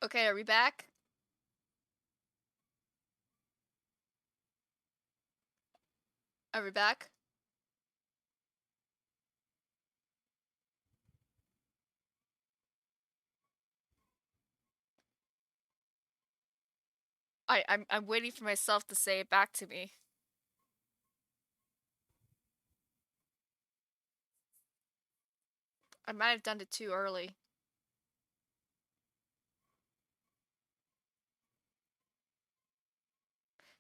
Okay, are we back? Are we back? I'm waiting for myself to say it back to me. I might have done it too early.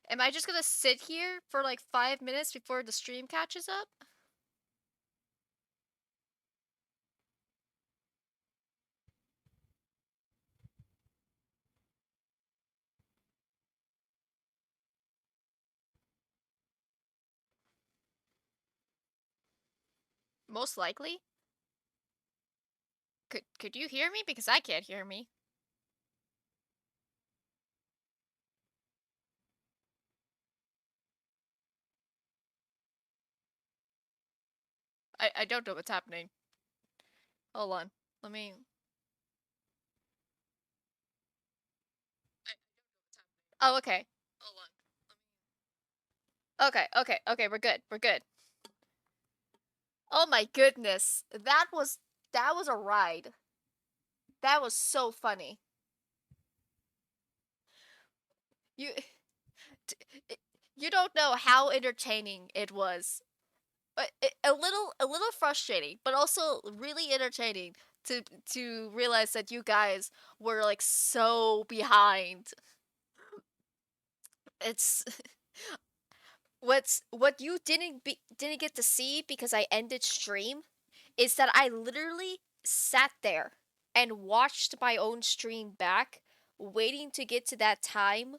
Am I just gonna sit here for like 5 minutes before the stream catches up? Most likely. Could you hear me? Because I can't hear me. I don't know what's happening. Hold on. Let me. Oh, okay. Hold on. Okay, we're good. We're good. Oh my goodness. That was a ride. That was so funny. You you don't know how entertaining it was. A little frustrating, but also really entertaining to realize that you guys were like so behind. It's what you didn't get to see because I ended stream is that I literally sat there and watched my own stream back, waiting to get to that time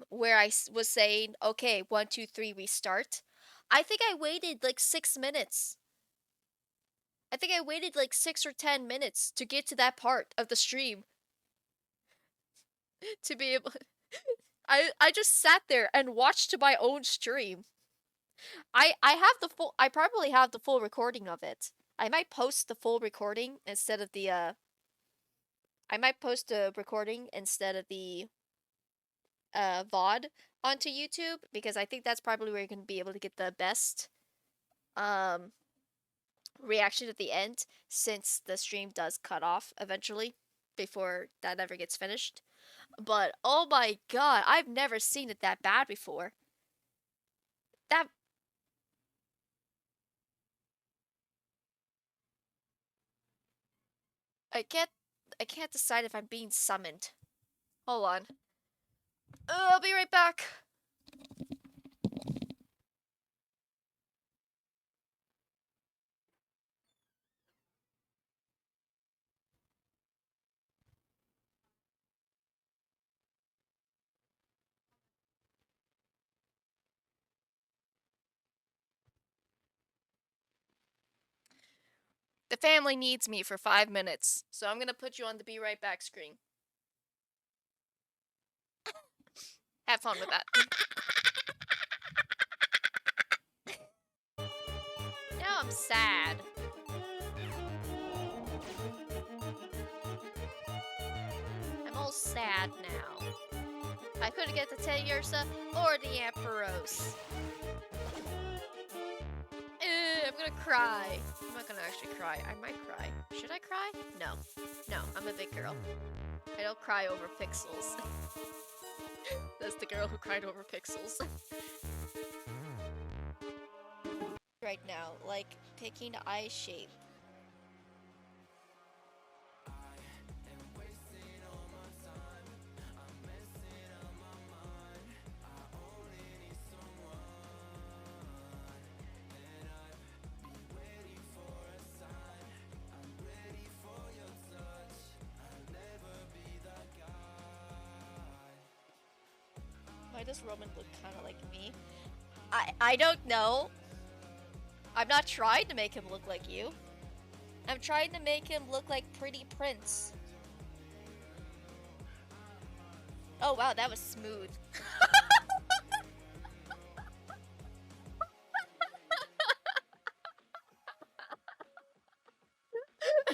where was saying, okay, 1 2 3 we start. I think I waited like 6 minutes. I think I waited like 6 or 10 minutes to get to that part of the stream to be able. I just sat there and watched my own stream. I have the full. I probably have the full recording of it. I might post the full recording instead of the I might post a recording instead of the VOD onto YouTube, because I think that's probably where you're gonna be able to get the best um reaction at the end, since the stream does cut off eventually before that ever gets finished. But oh my god, I've never seen it that bad before. That I can't I can't decide if I'm being summoned. Hold on. I'll be right back. The family needs me for 5 minutes, so I'm gonna put you on the be right back screen. Have fun with that. Now I'm sad. I'm all sad now. I couldn't get the Teddiursa or the Ampharos. I'm gonna cry. I'm not gonna actually cry. I might cry. Should I cry? No. No, I'm a big girl. I don't cry over pixels. That's the girl who cried over pixels. Right now, like picking eye shape. Why does Roman look kind of like me? I don't know. I'm not trying to make him look like you. I'm trying to make him look like Pretty Prince. Oh wow, that was smooth.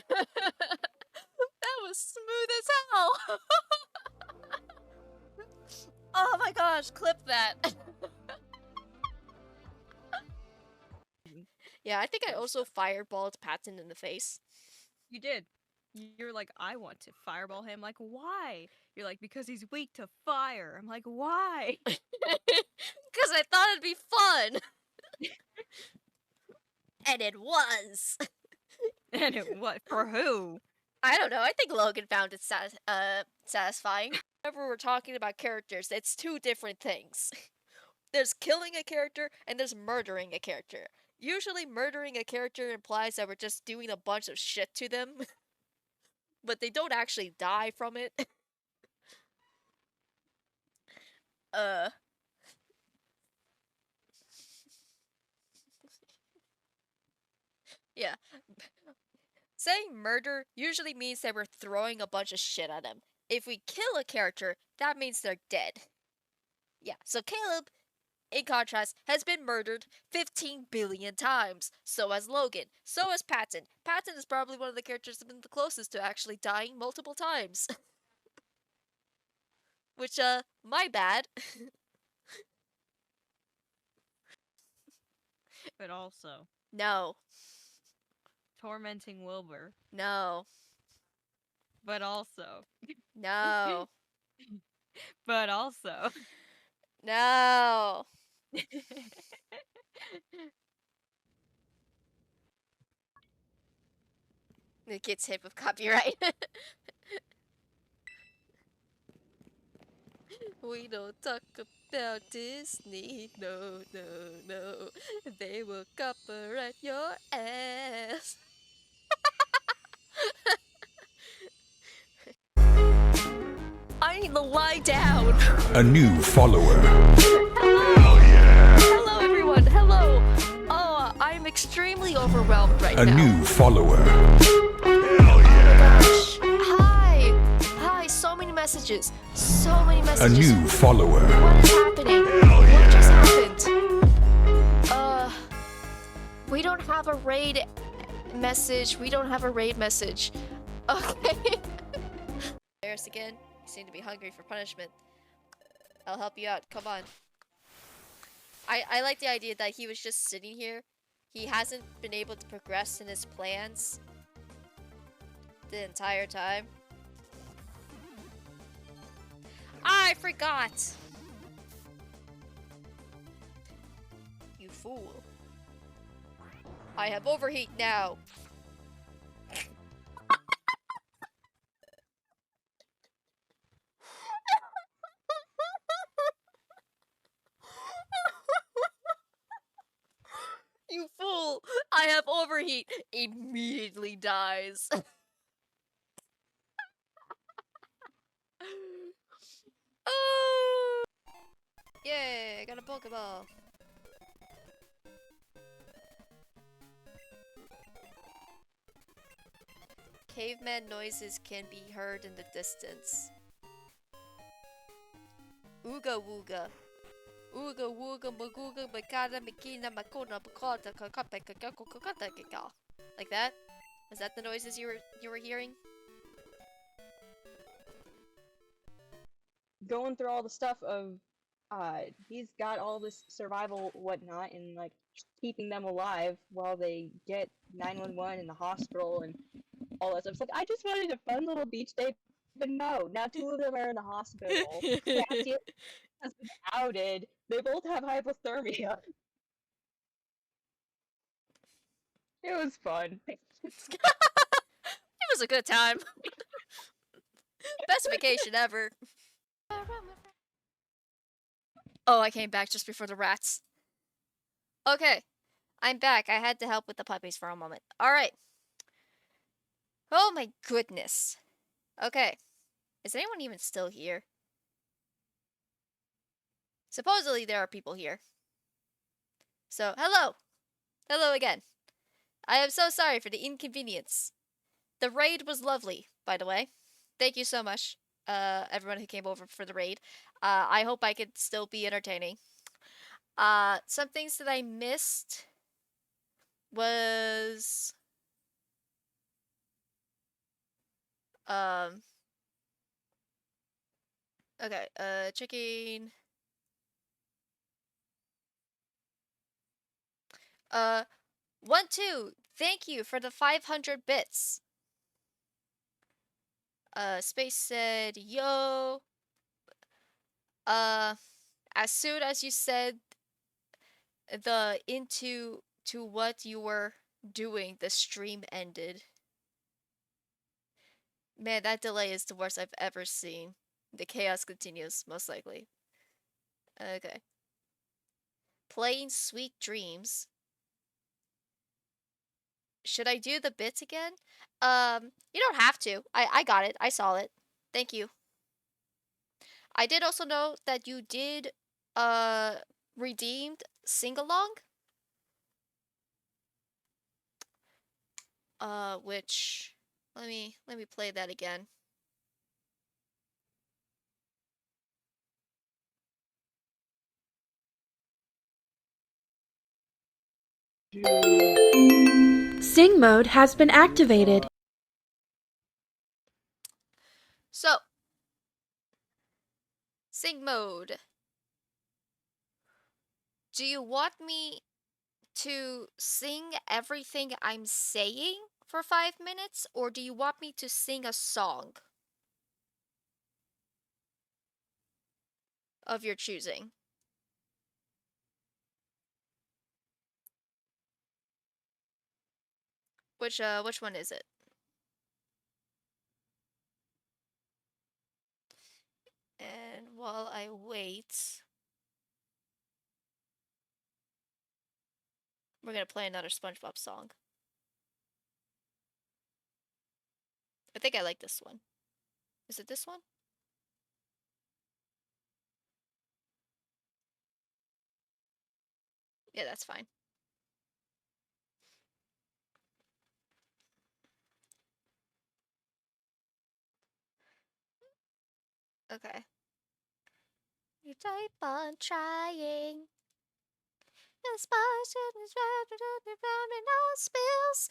That was smooth as hell! Oh my gosh, clip that. Yeah, I think I also fireballed Patton in the face. You did. You're like, I want to fireball him. Like, why? You're like, because he's weak to fire. I'm like, why? Because I thought it'd be fun! And it was! And what? For who? I don't know, I think Logan found it satisfying. Whenever we're talking about characters, it's two different things. There's killing a character and there's murdering a character. Usually murdering a character implies that we're just doing a bunch of shit to them. But they don't actually die from it. Yeah. Saying murder usually means that we're throwing a bunch of shit at them. If we kill a character, that means they're dead. Yeah, so Caleb, in contrast, has been murdered 15 billion times. So has Logan. So has Patton. Patton is probably one of the characters that's been the closest to actually dying multiple times. Which, my bad. But also, No. tormenting Wilbur. No. But also. No. But also. No. It gets hit with copyright. We don't talk about Disney. No, no, no. They will copyright your ass. I need to lie down. A new follower. Hello, everyone. Hello. Oh, I'm extremely overwhelmed right A now. new follower. Gosh. Hi. Hi. So many messages. So many A messages. new follower. What is happening? What just happened? We don't have a raid message. We don't have a raid message. Okay. There's again. You seem to be hungry for punishment. I'll help you out. Come on. I like the idea that he was just sitting here. He hasn't been able to progress in his plans the entire time. I forgot! You fool. I have overheat now. You fool! I have overheat. Immediately dies. Oh! Yay, I got a Pokeball. Caveman noises can be heard in the distance. Ooga wooga. Ooga wooga magooga magada makina makona bakota kakapeka kakokokata kaka. Like that? Is that the noises you were hearing? Going through all the stuff of he's got all this survival whatnot and like keeping them alive while they get 911 in the hospital and all that stuff. It's like I just wanted a fun little beach day, but no, now two of them are in the hospital. Cassius has been outed. They both have hypothermia. It was fun. It was a good time. Best vacation ever. Oh, I came back just before the rats. Okay, I'm back. I had to help with the puppies for a moment. Alright. Oh my goodness. Okay. Is anyone even still here? Supposedly there are people here. So, hello! Hello again. I am so sorry for the inconvenience. The raid was lovely, by the way. Thank you so much, everyone who came over for the raid. I hope I could still be entertaining. Some things that I missed was Okay, checking. 1-2, thank you for the 500 bits. Space said, yo. As soon as you said the into to what you were doing, the stream ended. Man, that delay is the worst I've ever seen. The chaos continues, most likely. Okay. Playing Sweet Dreams. Should I do the bits again? You don't have to. I got it. I saw it. Thank you. I did also know that you did redeemed sing-along. Which let me play that again. Sing mode has been activated. So, sing mode. Do you want me to sing everything I'm saying for 5 minutes, or do you want me to sing a song of your choosing? Which one is it? And while I wait, we're gonna play another SpongeBob song. I think I like this one. Is it this one? Yeah, that's fine. Okay. You type on trying. The spice is no spills.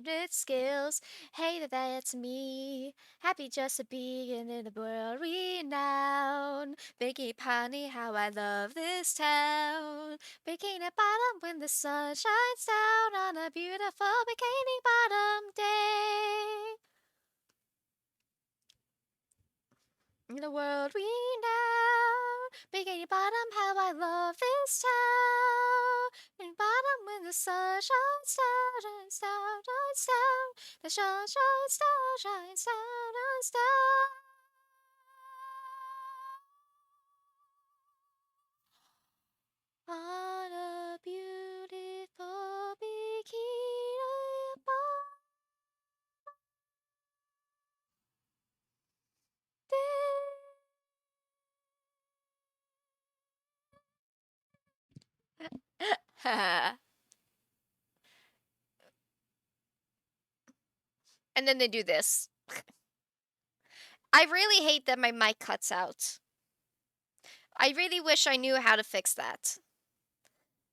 It skills. Hey, that's me. Happy just to be in the world renowned. Bikini Pony, how I love this town. Bikini Bottom when the sun shines down on a beautiful Bikini Bottom day. In the world renowned, Bikini Bottom, how I love this town. In Bottom, when the sun shines down, shines down, shines down, the sun shines down, shines down, shines down. On a beautiful Bikini Bottom day. And then they do this. I really hate that my mic cuts out. I really wish I knew how to fix that.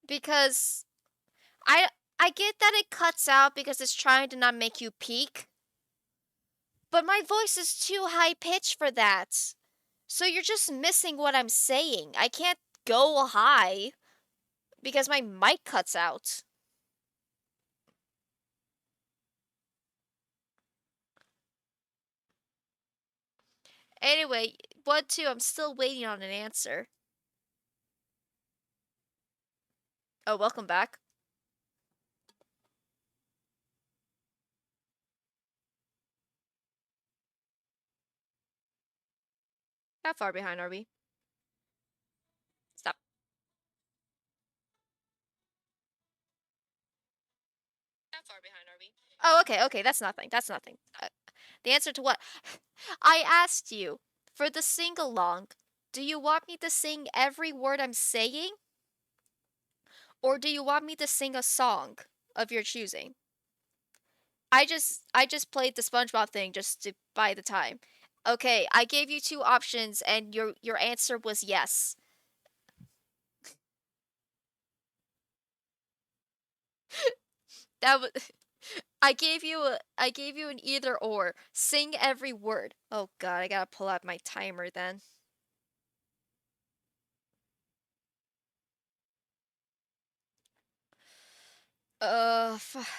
Because I get that it cuts out because it's trying to not make you peak. But my voice is too high pitched for that. So you're just missing what I'm saying. I can't go high because my mic cuts out. Anyway, 1-2, I'm still waiting on an answer. Oh, welcome back. How far behind are we? Stop. How far behind are we? Oh, okay, that's nothing. That's nothing. The answer to what? I asked you for the sing-along. Do you want me to sing every word I'm saying? Or do you want me to sing a song of your choosing? I just played the SpongeBob thing just to buy the time. Okay, I gave you 2 options and your answer was yes. That was I gave you an either or. Sing every word. Oh god, I gotta pull out my timer then.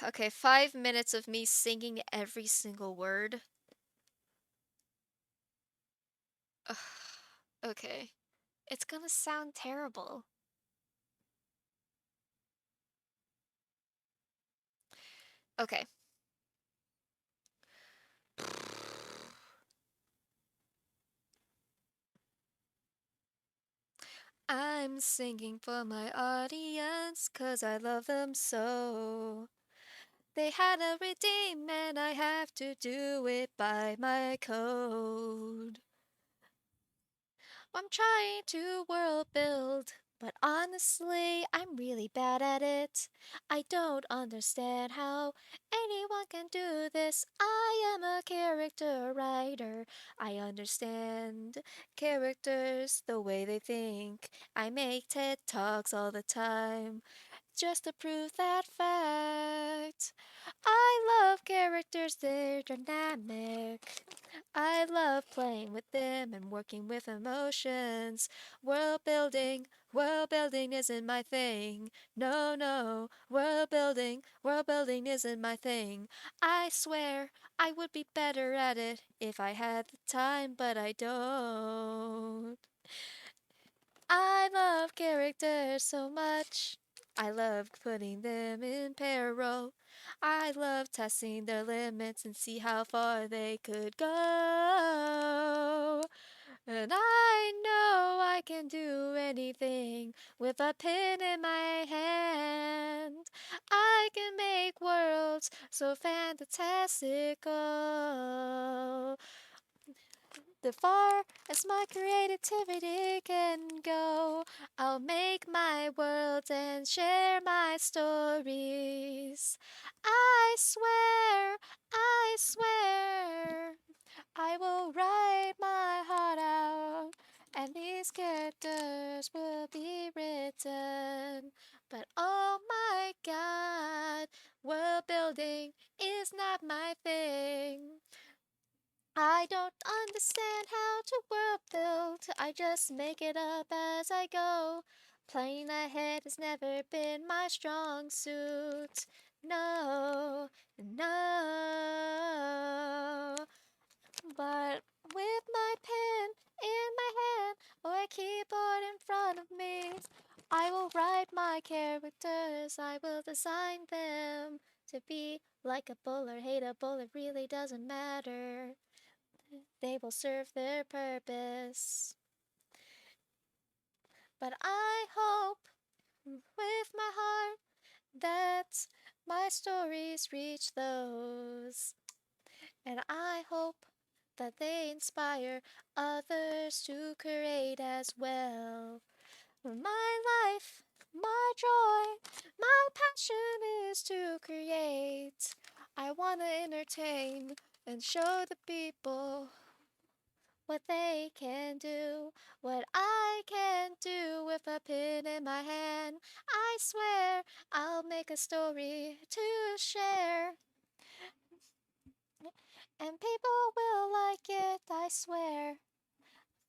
Okay, 5 minutes of me singing every single word. Ugh, okay. It's gonna sound terrible. Okay. I'm singing for my audience 'cause I love them so. They had a redeem and I have to do it by my code. I'm trying to world build, but honestly, I'm really bad at it. I don't understand how anyone can do this. I am a character writer. I understand characters the way they think. I make TED Talks all the time just to prove that fact. I love characters, they're dynamic. I love playing with them and working with emotions. World building isn't my thing. No, no, world building isn't my thing. I swear I would be better at it if I had the time, but I don't. I love characters so much. I love putting them in peril. I love testing their limits and see how far they could go. And I know I can do anything with a pen in my hand. I can make worlds so fantastical. The far as my creativity can go, I'll make my worlds and share my stories. I swear, I will write my heart out, and these characters will be written. But oh my god, world building is not my thing. I don't understand how to world build. I just make it up as I go. Planning ahead has never been my strong suit. No, no. But with my pen in my hand or a keyboard in front of me, I will write my characters. I will design them to be likable or hateable. It really doesn't matter. They will serve their purpose. But I hope with my heart that my stories reach those. And I hope that they inspire others to create as well. My life, my joy, my passion is to create. I want to entertain and show the people what they can do, what I can do with a pen in my hand. I swear I'll make a story to share, and people will like it, I swear.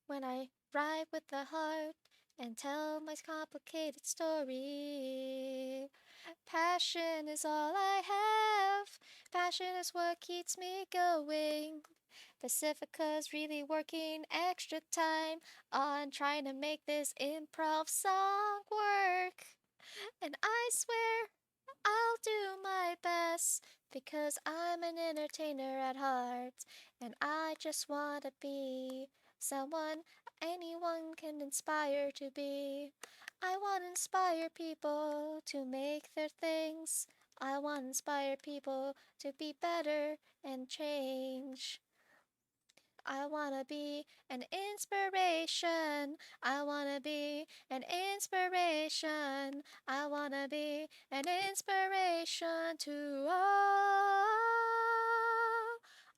When I write with the heart and tell my complicated story. Passion is all I have. Passion is what keeps me going. Pacifica's really working extra time on trying to make this improv song work. And I swear I'll do my best because I'm an entertainer at heart. And I just want to be someone anyone can inspire to be. I want to inspire people to make their things. I want to inspire people to be better and change. I wanna be an inspiration. I wanna be an inspiration. I wanna be an inspiration to all.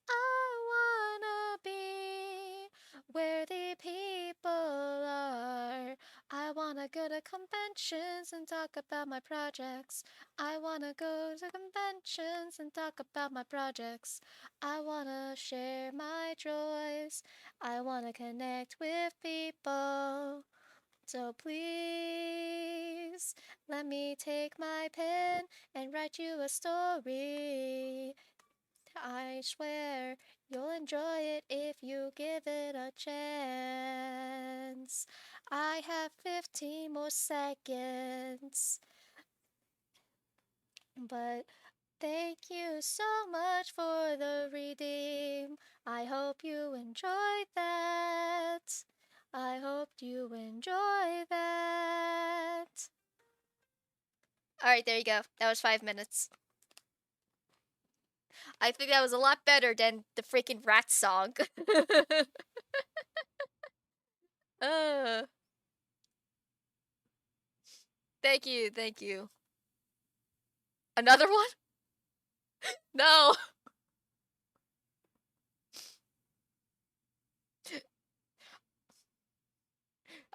I wanna be where the people are. I wanna wanna go to conventions and talk about my projects. I wanna go to conventions and talk about my projects. I wanna share my joys. I wanna connect with people. So please let me take my pen and write you a story. I swear you'll enjoy it if you give it a chance. I have 15 more seconds. But thank you so much for the redeem. I hope you enjoyed that. I hope you enjoy that. Alright, there you go. That was 5 minutes. I think that was a lot better than the freaking rat song. uh, thank you, thank you. Another one? No.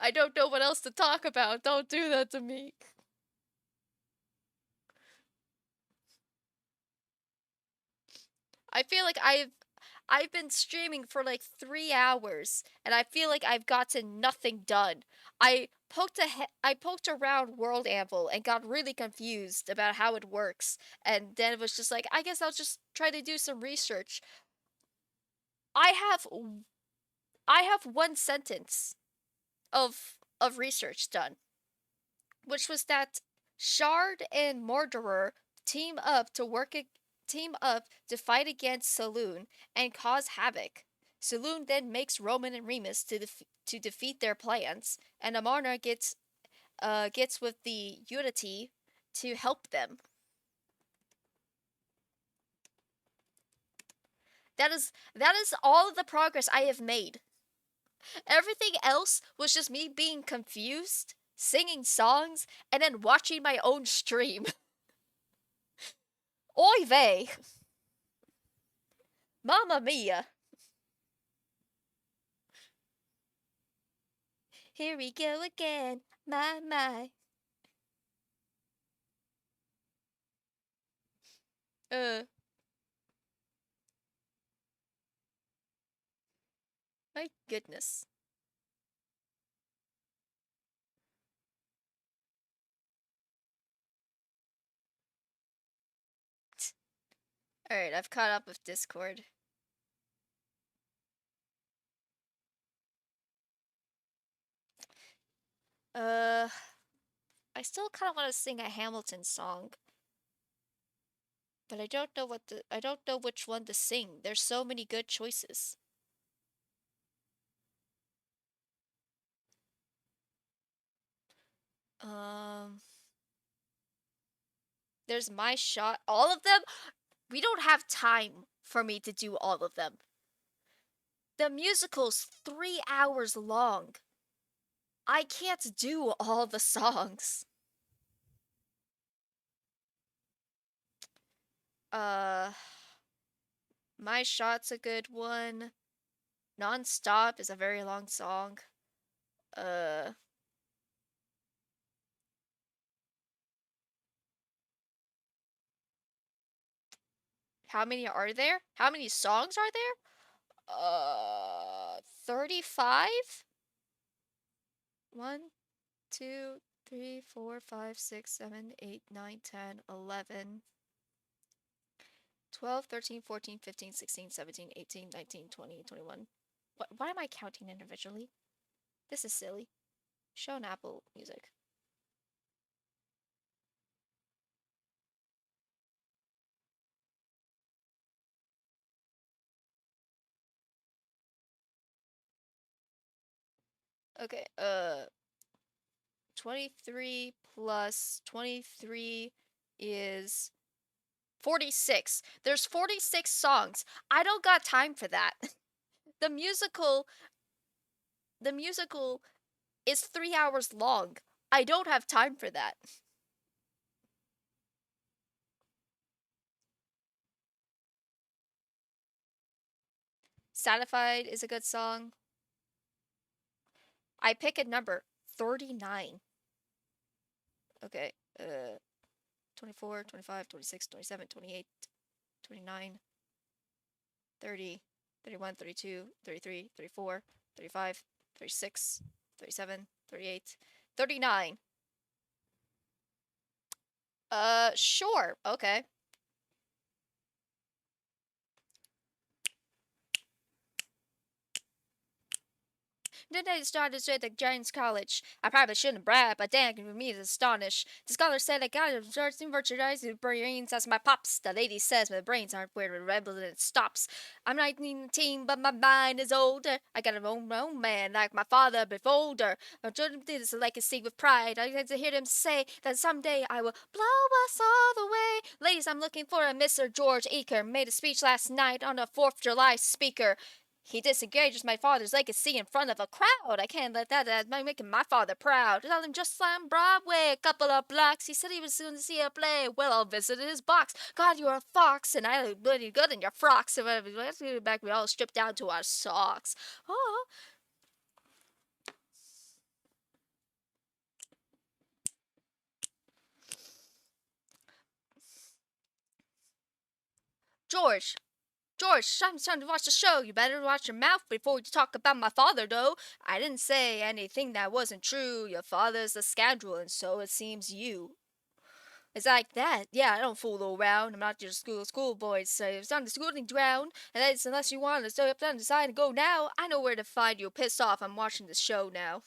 I don't know what else to talk about. Don't do that to me. I feel like I've been streaming for like 3 hours and I feel like I've gotten nothing done. I poked around World Anvil and got really confused about how it works, and then it was just like, I guess I'll just try to do some research. I have I have one sentence of research done, which was that Shard and Morderer team up to fight against Saloon and cause havoc. Saloon then makes Roman and Remus to defeat their plans, and Amarna gets with the Unity to help them. That is all of the progress I have made. Everything else was just me being confused, singing songs, and then watching my own stream. Oy vey. Mamma mia. Here we go again. My, my. My goodness. Alright, I've caught up with Discord. I still kind of want to sing a Hamilton song. But I don't know which one to sing. There's so many good choices. There's My Shot. All of them? We don't have time for me to do all of them. The musical's 3 hours long. I can't do all the songs. My Shot's a good one. Non-Stop is a very long song. How many are there? How many songs are there? 35? 1, 2, 3, 4, 5, 6, 7, 8, 9, 10, 11, 12, 13, 14, 15, 16, 17, 18, 19, 20, 21. Why am I counting individually? This is silly. Show an Apple Music. Okay, 23 plus 23 is 46. There's 46 songs. I don't got time for that. The musical is 3 hours long. I don't have time for that. Satisfied is a good song. I pick a number, 39. Okay. 24, 25, 26, 27, 28, 29, 30, 31, 32, 33, 34, 35, 36, 37, 38, 39. Sure. Okay. Then I started at the Giants College. I probably shouldn't brag, but damn, me is astonished. The scholar said I got to virtualize the brains as my pops. The lady says my brains aren't where the rebel and it stops. I'm 19, but my mind is older. I got my own man, like my father before older. I did this legacy with pride. I had to hear them say that someday I will blow us all the way. Ladies, I'm looking for a Mr. George Eaker. Made a speech last night on a 4th of July speaker. He disengages my father's legacy in front of a crowd. I can't let that making my father proud. Tell him just slam Broadway, a couple of blocks. He said he was soon to see a play. Well, I'll visit his box. God, you're a fox, and I look bloody good in your frocks. So let's get back. We all stripped down to our socks. Oh. George, I'm trying to watch the show. You better watch your mouth before you talk about my father, though. I didn't say anything that wasn't true. Your father's a scoundrel, and so it seems you. It's like that. Yeah, I don't fool around. I'm not your schoolboy. So if it's on the schooling ground, and that's unless you want to stay up there and decide to go now, I know where to find you. Pissed off. I'm watching the show now.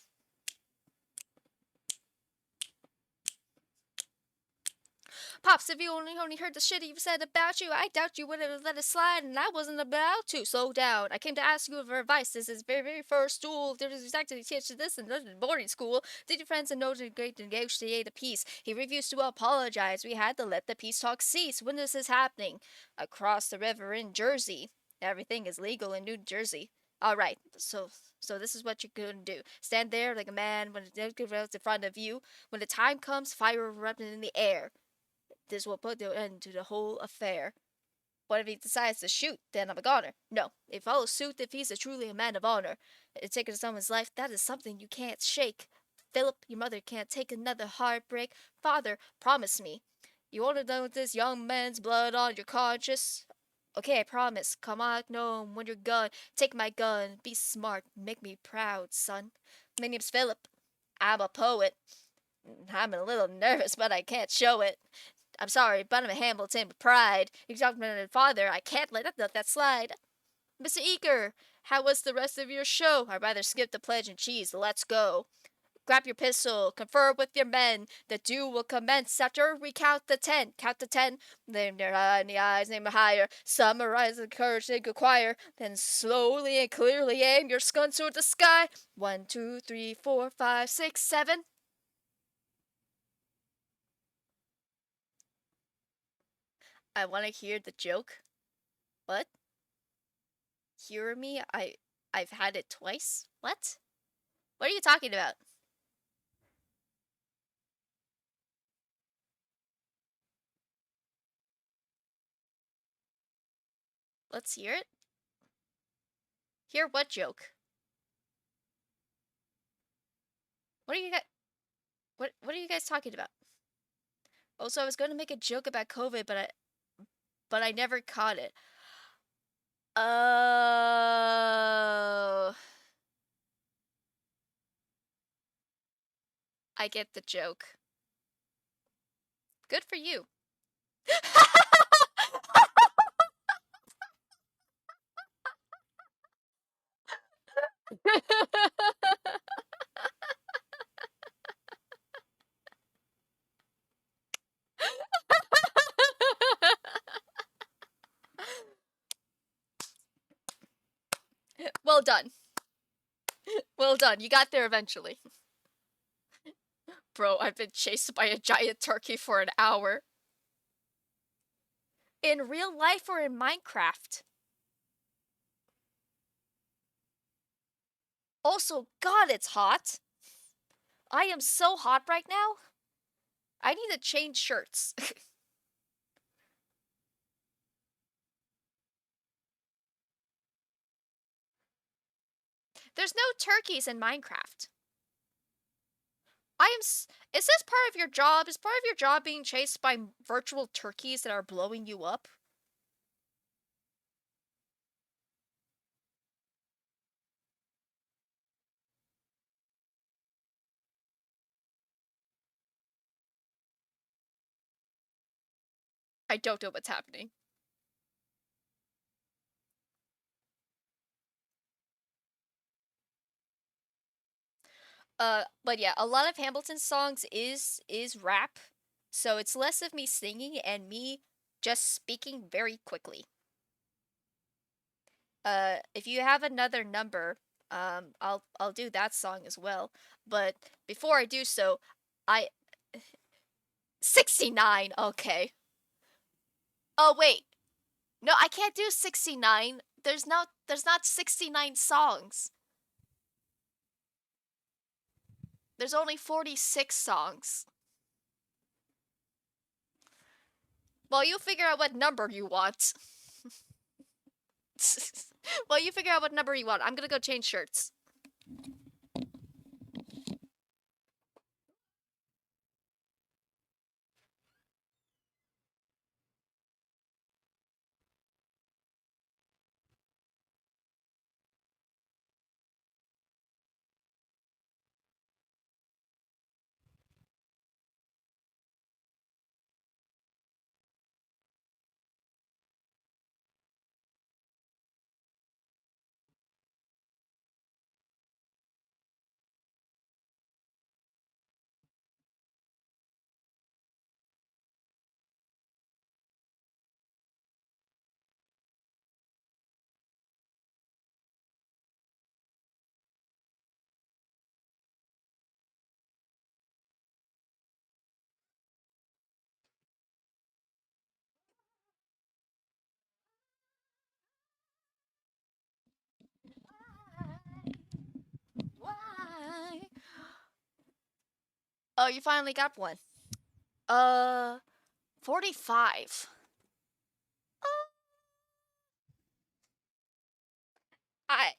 Pops, if you only heard the shit he said about you, I doubt you would have let it slide, and I wasn't about to. Slow down. I came to ask you for advice. This is very first duel. There was exactly teach this in boarding school. Did your friends and negotiate a peace? He refused to apologize. We had to let the peace talk cease. When is this happening? Across the river in Jersey. Everything is legal in New Jersey. All right. So this is what you're going to do. Stand there like a man when it goes in front of you. When the time comes, fire erupting in the air. This will put an end to the whole affair. But if he decides to shoot, then I'm a goner. No, he follows suit if he's truly a man of honor. Taking someone's life, that is something you can't shake. Philip, your mother can't take another heartbreak. Father, promise me. You want to know this young man's blood on your conscience? Okay, I promise. Come on, no, when you're gone, take my gun. Be smart. Make me proud, son. My name's Philip. I'm a poet. I'm a little nervous, but I can't show it. I'm sorry, but I'm a Hamilton with pride. You're talking about my father. I can't let that slide. Mr. Eaker, how was the rest of your show? I'd rather skip the pledge and cheese. Let's go. Grab your pistol. Confer with your men. The duel will commence after we count to 10. Count to 10. Name their eye in the eyes. Name it higher. Summarize the courage they acquire. Then slowly and clearly aim your guns toward the sky. 1, 2, 3, 4, 5, 6, 7. I want to hear the joke. What? Hear me? I've had it twice? What? What are you talking about? Let's hear it. Hear what joke? What are you guys what are you guys talking about? Also, I was going to make a joke about COVID, but I never caught it. Oh. I get the joke. Good for you. Well done. Well done. You got there eventually. Bro, I've been chased by a giant turkey for an hour. In real life or in Minecraft? Also, God, it's hot. I am so hot right now. I need to change shirts. There's no turkeys in Minecraft. Is this part of your job? Is part of your job being chased by virtual turkeys that are blowing you up? I don't know what's happening. But yeah, a lot of Hamilton's songs is rap, so it's less of me singing and me just speaking very quickly. If you have another number, I'll do that song as well. But before I do so, I 69. Okay. Oh wait. No, I can't do 69. There's not 69 songs. There's only 46 songs. Well, you figure out what number you want. Well, you figure out what number you want. I'm gonna go change shirts. Why? Oh, you finally got one. 45. I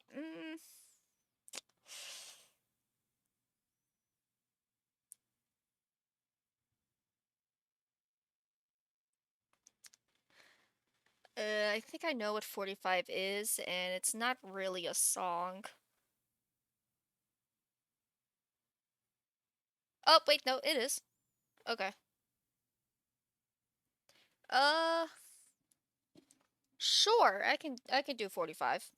I think I know what 45 is, and it's not really a song. Oh, wait, no, it is. Okay. Uh, sure, I can do 45.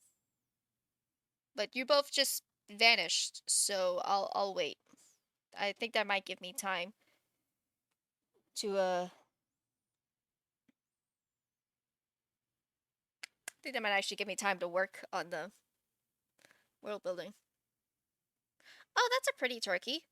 But you both just vanished, so I'll wait. I think that might give me time to I think that might actually give me time to work on the world building. Oh, that's a pretty turkey.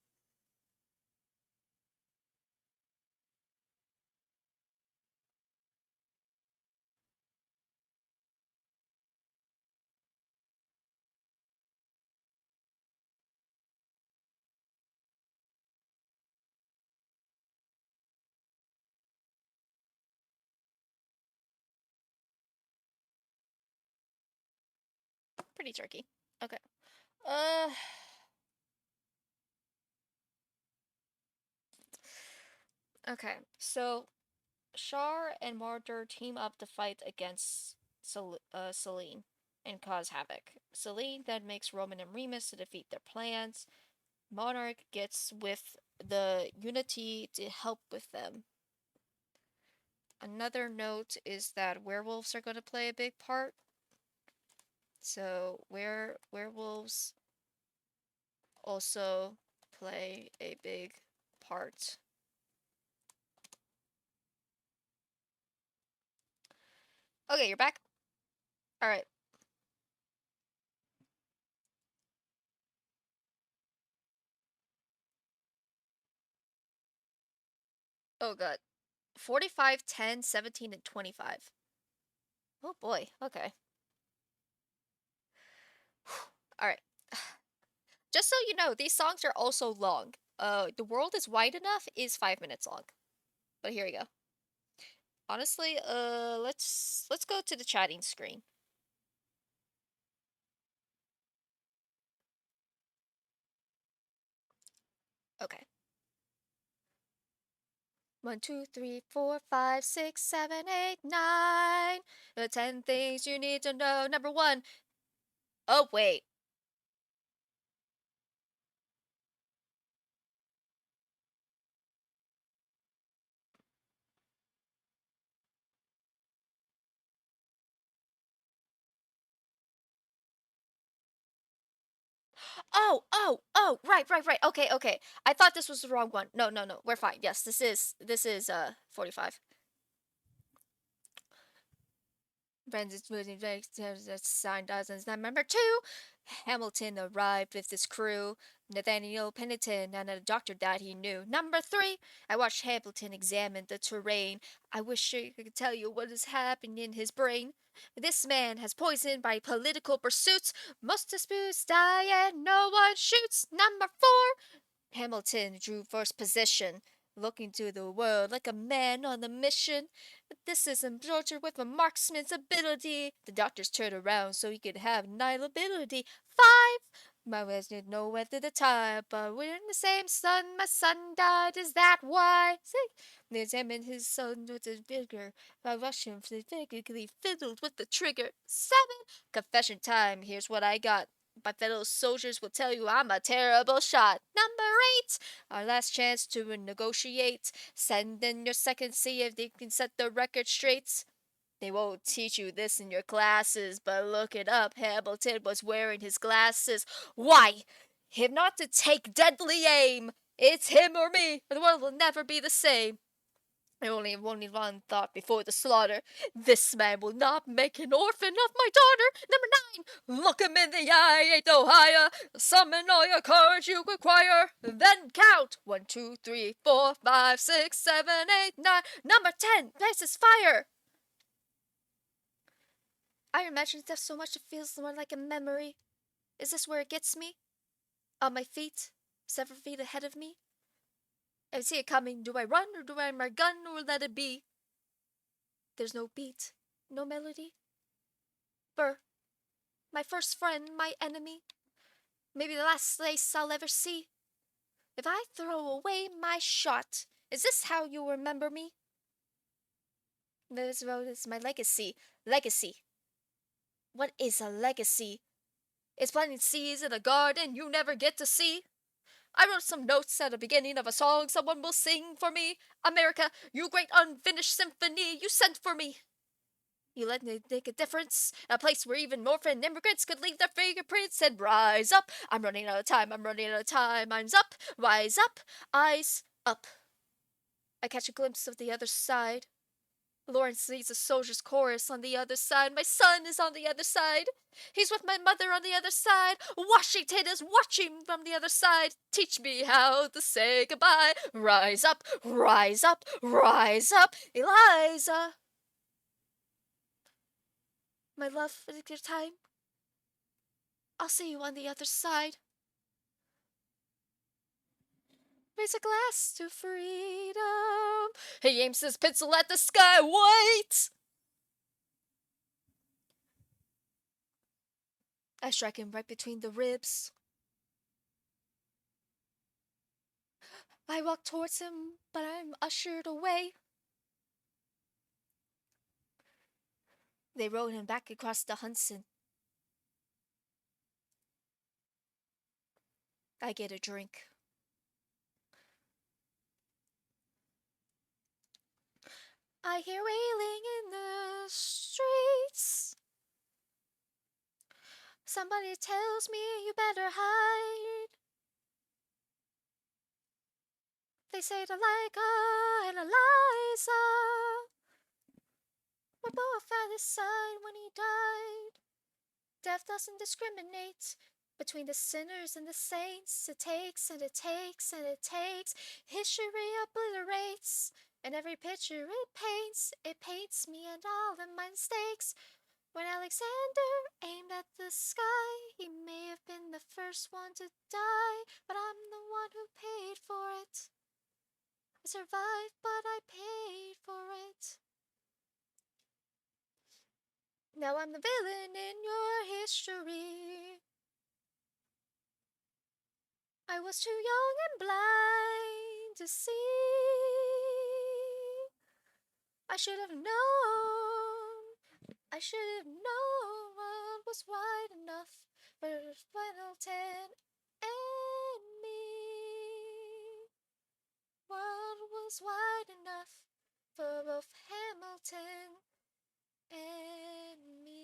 Pretty turkey. Okay. Uh Okay. So Char and Mordor team up to fight against Selene and cause havoc. Selene then makes Roman and Remus to defeat their plans. Monarch gets with the Unity to help with them. Another note is that werewolves are going to play a big part. So werewolves also play a big part. Okay, you're back. All right. Oh god. 45, 10, 17, and 25. Oh boy. Okay. All right. Just so you know, these songs are also long. The World is Wide Enough is 5 minutes long. But here we go. Honestly, let's go to the chatting screen. Okay. 1, 2, 3, 4, 5, 6, 7, 8, 9. The 10 things you need to know. Number 1. Oh, wait. Oh, right. Okay. I thought this was the wrong one. No. We're fine. Yes, this is 45. Brandon's moving signed dozens. Number 2, Hamilton arrived with his crew, Nathaniel Pennington, and a doctor that he knew. Number 3, I watched Hamilton examine the terrain. I wish I could tell you what is happening in his brain. This man has poisoned by political pursuits. Most disputes die and no one shoots. Number 4, Hamilton drew first position, looking to the world like a man on a mission. But this isn't torture with a marksman's ability. The doctors turned around so he could have ability. 5. My wife didn't know whether the time, but we're in the same sun. My son died, is that why? 6. They examined his son with his vigor by rushing physically fiddled with the trigger. 7. Confession time, here's what I got. My fellow soldiers will tell you I'm a terrible shot. Number 8, our last chance to negotiate. Send in your second, see if they can set the record straight. They won't teach you this in your classes, but look it up. Hamilton was wearing his glasses. Why? Him not to take deadly aim. It's him or me, or the world will never be the same. I only have only one thought before the slaughter. This man will not make an orphan of my daughter. Number 9, look him in the eye, ain't no higher. Summon all your courage you require. Then count 1, 2, 3, 4, 5, 6, 7, 8, 9. Number 10, places fire. I imagine death so much it feels more like a memory. Is this where it gets me? On my feet, several feet ahead of me? I see it coming. Do I run or do I aim my gun or let it be? There's no beat, no melody. Burr, my first friend, my enemy. Maybe the last place I'll ever see. If I throw away my shot, is this how you'll remember me? This road is my legacy. Legacy. What is a legacy? It's planting seeds in a garden you never get to see. I wrote some notes at the beginning of a song someone will sing for me. America, you great unfinished symphony you sent for me. You let me make a difference, a place where even orphan immigrants could leave their fingerprints and rise up. I'm running out of time, mine's up, rise up, eyes up. I catch a glimpse of the other side. Lawrence leads a soldier's chorus on the other side. My son is on the other side. He's with my mother on the other side. Washington is watching from the other side. Teach me how to say goodbye. Rise up, rise up, rise up, Eliza. My love, for your time. I'll see you on the other side. Raise a glass to freedom. He aims his pencil at the sky. Wait! I strike him right between the ribs. I walk towards him, but I'm ushered away. They rode him back across the Hudson. I get a drink. I hear wailing in the streets. Somebody tells me you better hide. They say to Leica and Eliza were both at his side when he died. Death doesn't discriminate between the sinners and the saints. It takes and it takes and it takes. History obliterates. And every picture it paints me and all of my mistakes. When Alexander aimed at the sky, he may have been the first one to die, but I'm the one who paid for it. I survived, but I paid for it. Now I'm the villain in your history. I was too young and blind to see. I should have known. I should have known what was wide enough for Hamilton and me. What was wide enough for both Hamilton and me.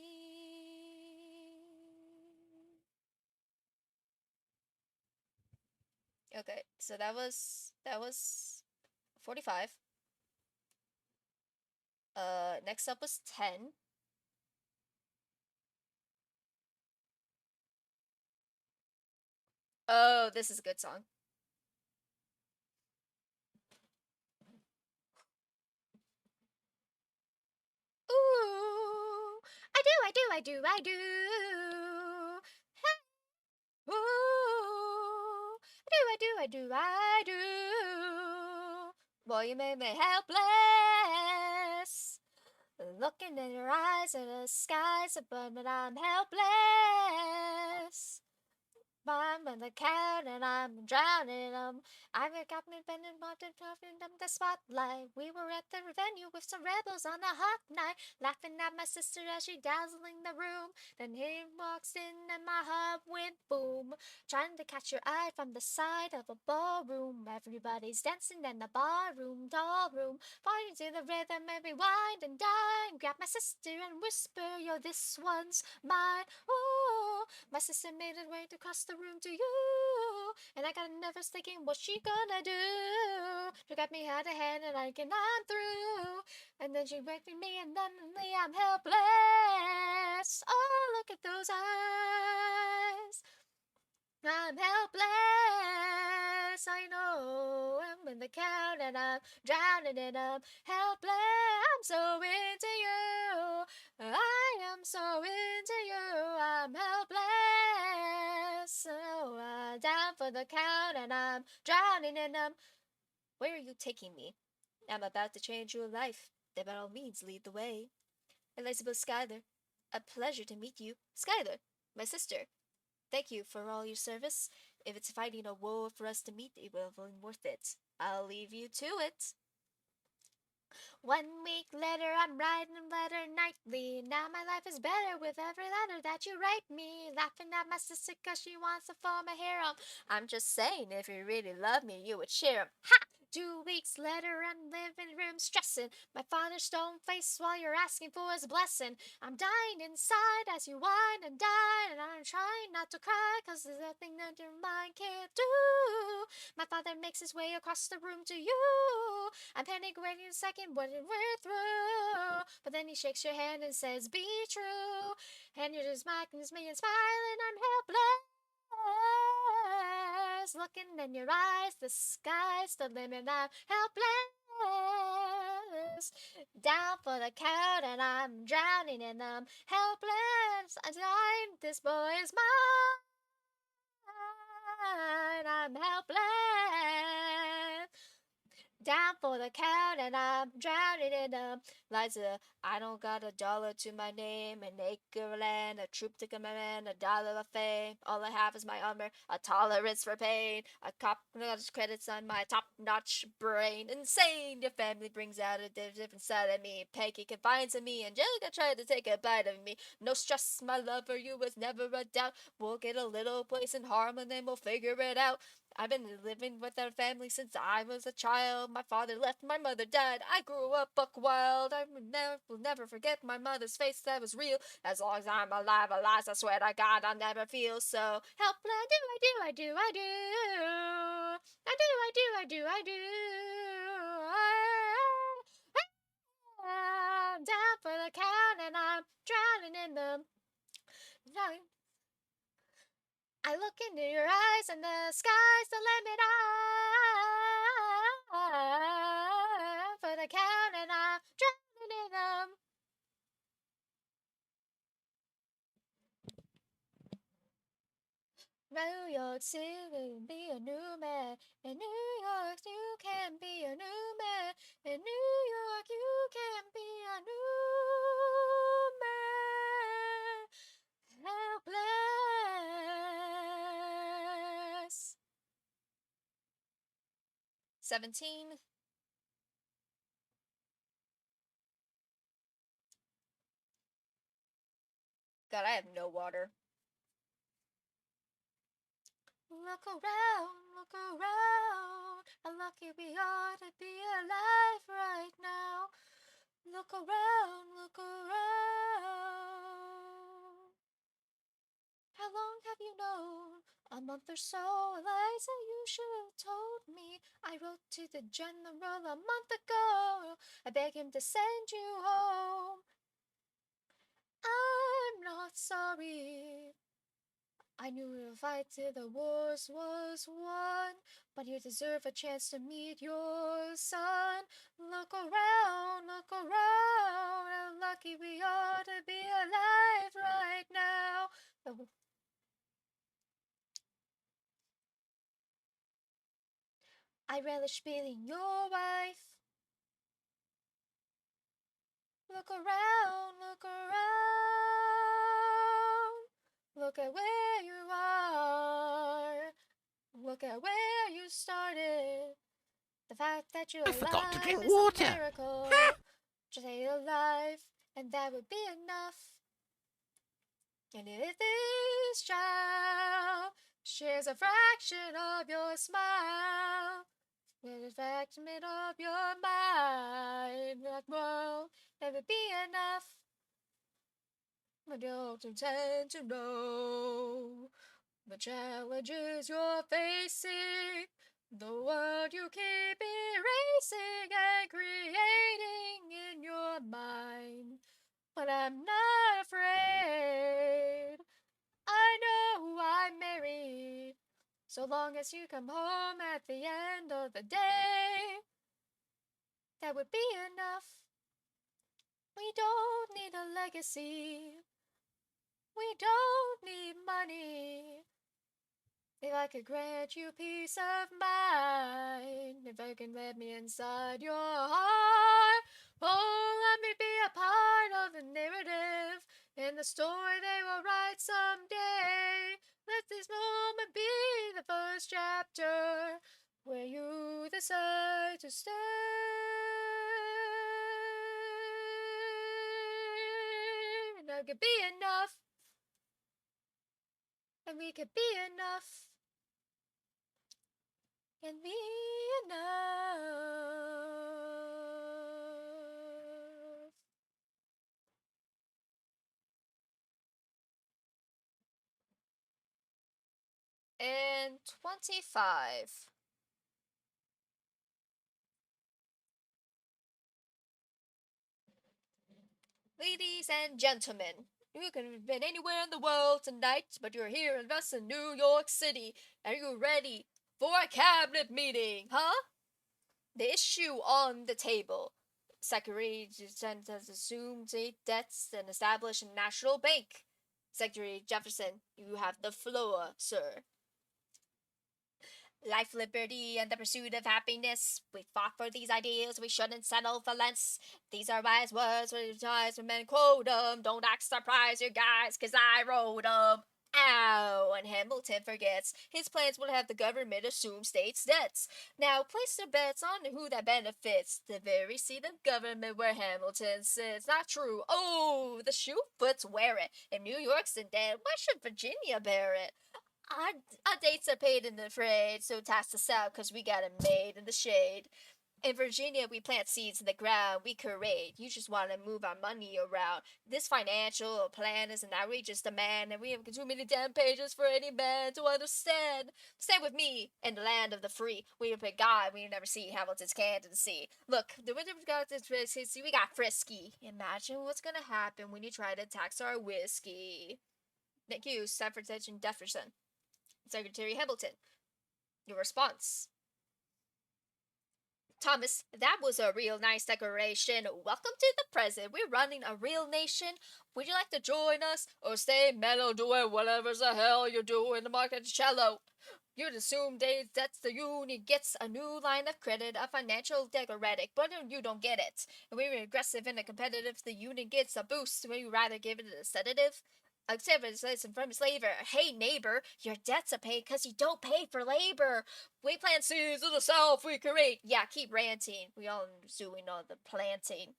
Okay, so that was 45. Next up was 10. Oh, this is a good song. Ooh, I do. Hey, ooh, I do. Boy, you made me helpless. Looking in your eyes and the skies above, but I'm helpless. I'm on the count and I'm drowning. I got me bending, wanted in the spotlight. We were at the venue with some rebels on a hot night, laughing at my sister as she dazzling the room. Then he walks in and my heart went boom, trying to catch your eye from the side of a ballroom. Everybody's dancing in the barroom, doll room, pointing to the rhythm and rewind and dine. Grab my sister and whisper, yo, this one's mine. Ooh, my sister made her way across the room to you, and I got nervous thinking, what's she gonna do? She got me hand to hand, and I can I'm through. And then she waked me, and suddenly I'm helpless. Oh, look at those eyes. I'm helpless. I know I'm in the count, and I'm drowning, and I'm helpless. I'm so into you. I am so into you. I'm helpless. So down for the count, and I'm drowning in them. Where are you taking me? I'm about to change your life. Then by all means, lead the way. Elizabeth Schuyler, a pleasure to meet you. Schuyler, my sister. Thank you for all your service. If it's fighting a war for us to meet, it will be worth it. I'll leave you to it. 1 week later, I'm writing a letter nightly. Now my life is better with every letter that you write me. Laughing at my sister cause she wants to form a harem. I'm just saying, if you really love me, you would share 'em. Ha! 2 weeks later, I'm living room stressing. My father's stone face while you're asking for his blessing. I'm dying inside as you whine and dine. And I'm trying not to cry cause there's nothing that your mind can't do. My father makes his way across the room to you. I'm panic waiting a second when we're through. But then he shakes your hand and says, be true. And you're just mocking me and smiling. I'm helpless. Looking in your eyes, the sky's the limit. I'm helpless. Down for the count and I'm drowning and I'm helpless. This boy is mine. I'm helpless. Down for the count and I'm drowning in them. Liza, I don't got $1 to my name, an acre of land, a troop to command, $1 of fame. All I have is my armor, a tolerance for pain, a cop credits on my top-notch brain. Insane, your family brings out a different side of me. Peggy confides in me, Angelica tried to take a bite of me. No stress, my love for you was never a doubt. We'll get a little place in Harlem and we'll figure it out. I've been living with our family since I was a child. My father left, my mother died. I grew up buck wild. I will never forget my mother's face that was real. As long as I'm alive, I swear to God, I'll never feel so helpless. I do. I'm down for the count and I'm drowning in them. I look into your eyes and the sky's the limit. I'm for the count and I'm drowning in them. New York City, be a new man. In New York, you can be a new man. In New York, you can be a new man. Helpless. 17. God, I have no water. Look around, how lucky we are to be alive right now. Look around, look around. How long have you known? A month or so, Eliza, you should have told me. I wrote to the general a month ago. I begged him to send you home. I'm not sorry. I knew we would fight till the wars was won, but you deserve a chance to meet your son. Look around, how lucky we are to be alive right now. I relish being your wife. Look around, look around. Look at where you are. Look at where you started. The fact that you're I forgot to alive drink is water. a miracle. Just stay alive, and that would be enough. And if this child shares a fraction of your smile, with a fragment of your mind, that world, that would be enough. But you don't tend to know the challenges you're facing, the world you keep erasing and creating in your mind. But I'm not afraid. I know I'm married. So long as you come home at the end of the day, that would be enough. We don't need a legacy. We don't need money. If I could grant you peace of mind, if you can let me inside your heart, oh, let me be a part of the narrative in the story they will write someday. Let this moment be the first chapter where you decide to stay. And that could be enough. And we could be enough. And be enough. And 25. Ladies and gentlemen, you could have been anywhere in the world tonight, but you're here with us in New York City. Are you ready for a cabinet meeting, huh? The issue on the table. Secretary has assumed debts and established a national bank. Secretary Jefferson, you have the floor, sir. Life, liberty, and the pursuit of happiness. We fought for these ideals, we shouldn't settle for less. These are wise words, when men quote 'em. Don't act surprised, you guys, 'cause I wrote 'em. Ow! And Hamilton forgets his plans would have the government assume states' debts. Now place their bets on who that benefits. The very seat of government where Hamilton sits. Not true. Oh, the shoe foots wear it. If New York's in debt, why should Virginia bear it? Our dates are paid in the freight, so tax us out, 'cause we got 'em made in the shade. In Virginia, we plant seeds in the ground, we create. You just want to move our money around. This financial plan is an outrageous demand, and we have too many damn pages for any man to understand. Stay with me in the land of the free. We have picked God, we never see Hamilton's candidacy. Look, the winter we got this whiskey, we got frisky. Imagine what's gonna happen when you try to tax our whiskey. Thank you, Sanford Jefferson. Secretary Hamilton, your response. Thomas, that was a real nice decoration. Welcome to the present. We're running a real nation. Would you like to join us or stay mellow doing whatever the hell you're doing to Monticello? You'd assume that's the union gets a new line of credit, a financial decoratic, but you don't get it. And we're aggressive and competitive. The union gets a boost. Would you rather give it a sedative? Listen from his labor. Hey neighbor, your debts are paid 'cause you don't pay for labor. We plant seeds in the South, we create. Yeah, keep ranting. We all doing all the planting.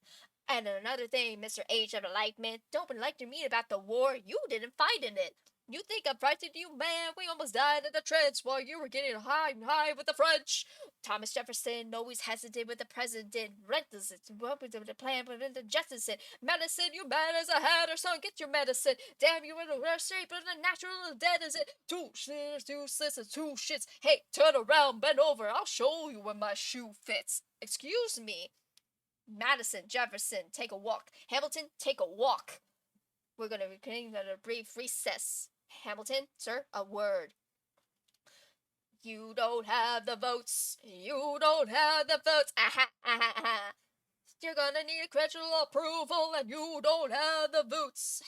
And another thing, Mr. H of Enlightenment, don't enlighten me about the war. You didn't fight in it. You think I'm frightened, you man? We almost died in the trench while you were getting high and high with the French. Thomas Jefferson always hesitant with the president. Relentless, what with the plan, but in the Jefferson. Medicine, you mad as a hatter, son, get your medicine. Damn, you in the worst shape, but the natural dead is it. Two shits, two sisters, two shits. Hey, turn around, bend over, I'll show you where my shoe fits. Excuse me. Madison, Jefferson, take a walk. Hamilton, take a walk. We're gonna be taking a brief recess. Hamilton, sir, a word. You don't have the votes. You don't have the votes. Aha, aha, aha. You're gonna need congressional approval, and you don't have the votes.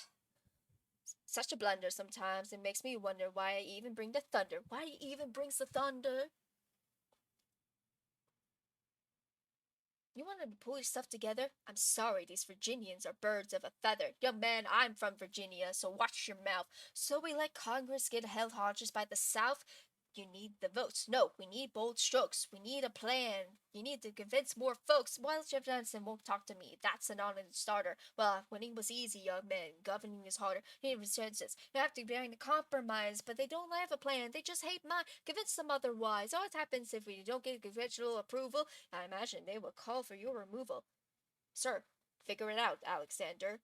Such a blunder sometimes. It makes me wonder why I even bring the thunder. Why he even brings the thunder? You want to pull your stuff together? I'm sorry, these Virginians are birds of a feather. Young man, I'm from Virginia, so watch your mouth. So we let Congress get held hostage by the South? You need the votes. No, we need bold strokes. We need a plan. You need to convince more folks. While Jeff Johnson won't talk to me, that's an non-starter. Well, winning was easy, young man. Governing is harder. You need consensus. You have to be behind a compromise, but they don't have a plan. They just hate mine. Convince them otherwise. All what happens if we don't get congressional approval? I imagine they will call for your removal. Sir, figure it out, Alexander.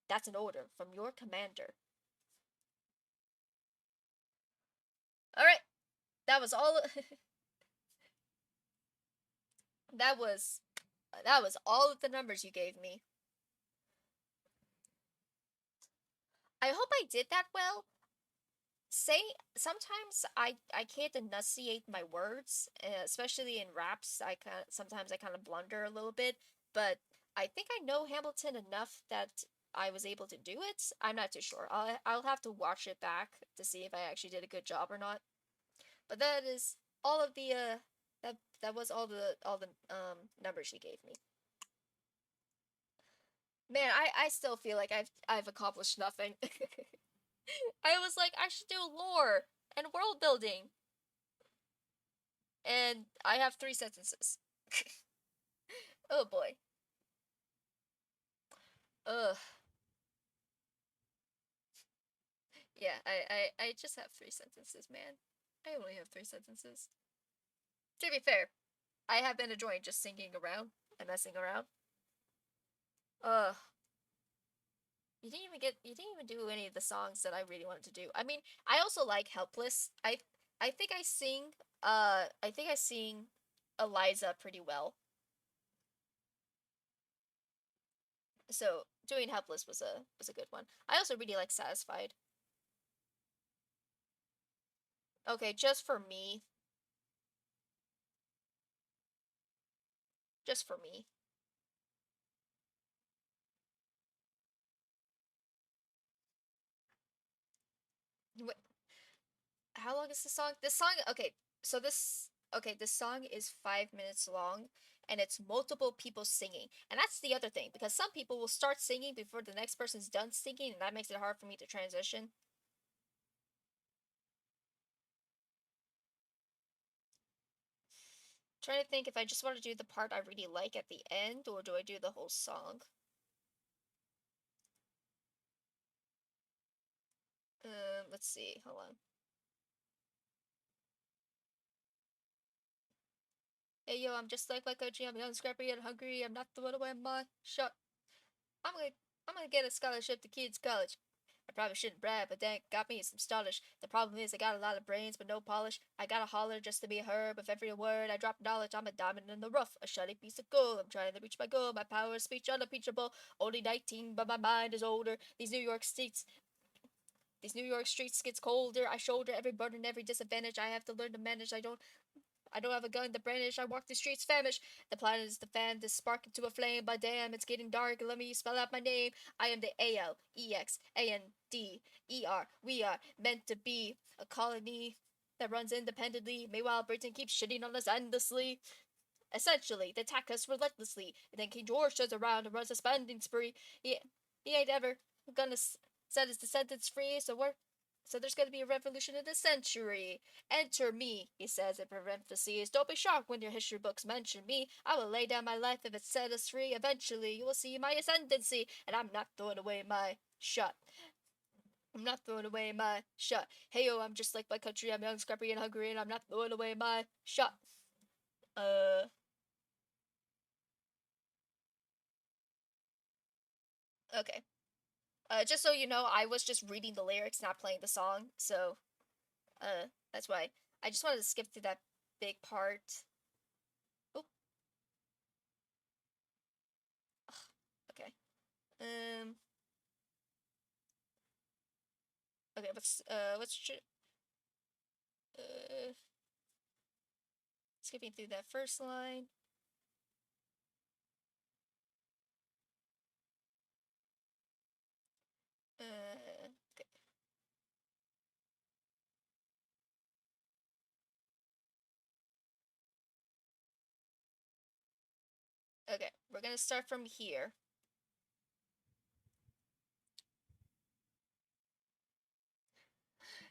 That's an order from your commander. Alright, that was all. that was all of the numbers you gave me. I hope I did that well. Sometimes I can't enunciate my words, especially in raps. Sometimes I kind of blunder a little bit, but I think I know Hamilton enough that I was able to do it. I'm not too sure. I'll have to watch it back to see if I actually did a good job or not. But that is all of the that was all the numbers she gave me. Man, I still feel like I've accomplished nothing. I was like, I should do lore and world building. And I have 3 sentences. Oh boy. Ugh. Yeah, I just have 3 sentences, man. I only have 3 sentences. To be fair, I have been enjoying just singing around and messing around. Ugh. You didn't even do any of the songs that I really wanted to do. I mean, I also like Helpless. I think I sing Eliza pretty well. So doing Helpless was a good one. I also really like Satisfied. Okay, just for me. Just for me. Wait, how long is the song? This song, okay, so this song is 5 minutes long, and it's multiple people singing. And that's the other thing, because some people will start singing before the next person's done singing, and that makes it hard for me to transition. Trying to think if I just want to do the part I really like at the end, or do I do the whole song? Let's see. Hold on. Hey yo, I'm just like my country. I'm young, scrappy, and hungry. I'm not the one to wear my shot. I'm gonna get a scholarship to kids' college. I probably shouldn't brag, but dang, got me some stylish. The problem is I got a lot of brains but no polish. I gotta holler just to be heard. With every word I drop knowledge, I'm a diamond in the rough, a shiny piece of gold. I'm trying to reach my goal. My power of speech unimpeachable. Only 19, but my mind is older. These New York streets gets colder. I shoulder every burden, every disadvantage. I have to learn to manage. I don't have a gun to brandish. I walk the streets famished. The planet is the fan, this spark into a flame. But damn, it's getting dark. Let me spell out my name. I am the ALEXANDER. We are meant to be a colony that runs independently. Meanwhile, Britain keeps shitting on us endlessly. Essentially, they attack us relentlessly. And then King George turns around and runs a spending spree. He ain't ever gonna set his descendants free, so So there's going to be a revolution in the century. Enter me, he says in parentheses. Don't be shocked when your history books mention me. I will lay down my life if it set us free. Eventually, you will see my ascendancy, and I'm not throwing away my shot. I'm not throwing away my shot. Hey yo, I'm just like my country. I'm young, scrappy, and hungry, and I'm not throwing away my shot. Okay. Just so you know, I was just reading the lyrics, not playing the song, so, that's why. I just wanted to skip through that big part. Oh. Okay. Okay, skipping through that first line. Okay. Okay, we're gonna start from here.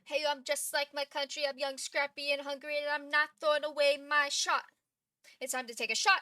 Hey, I'm just like my country. I'm young, scrappy, and hungry, and I'm not throwing away my shot. It's time to take a shot.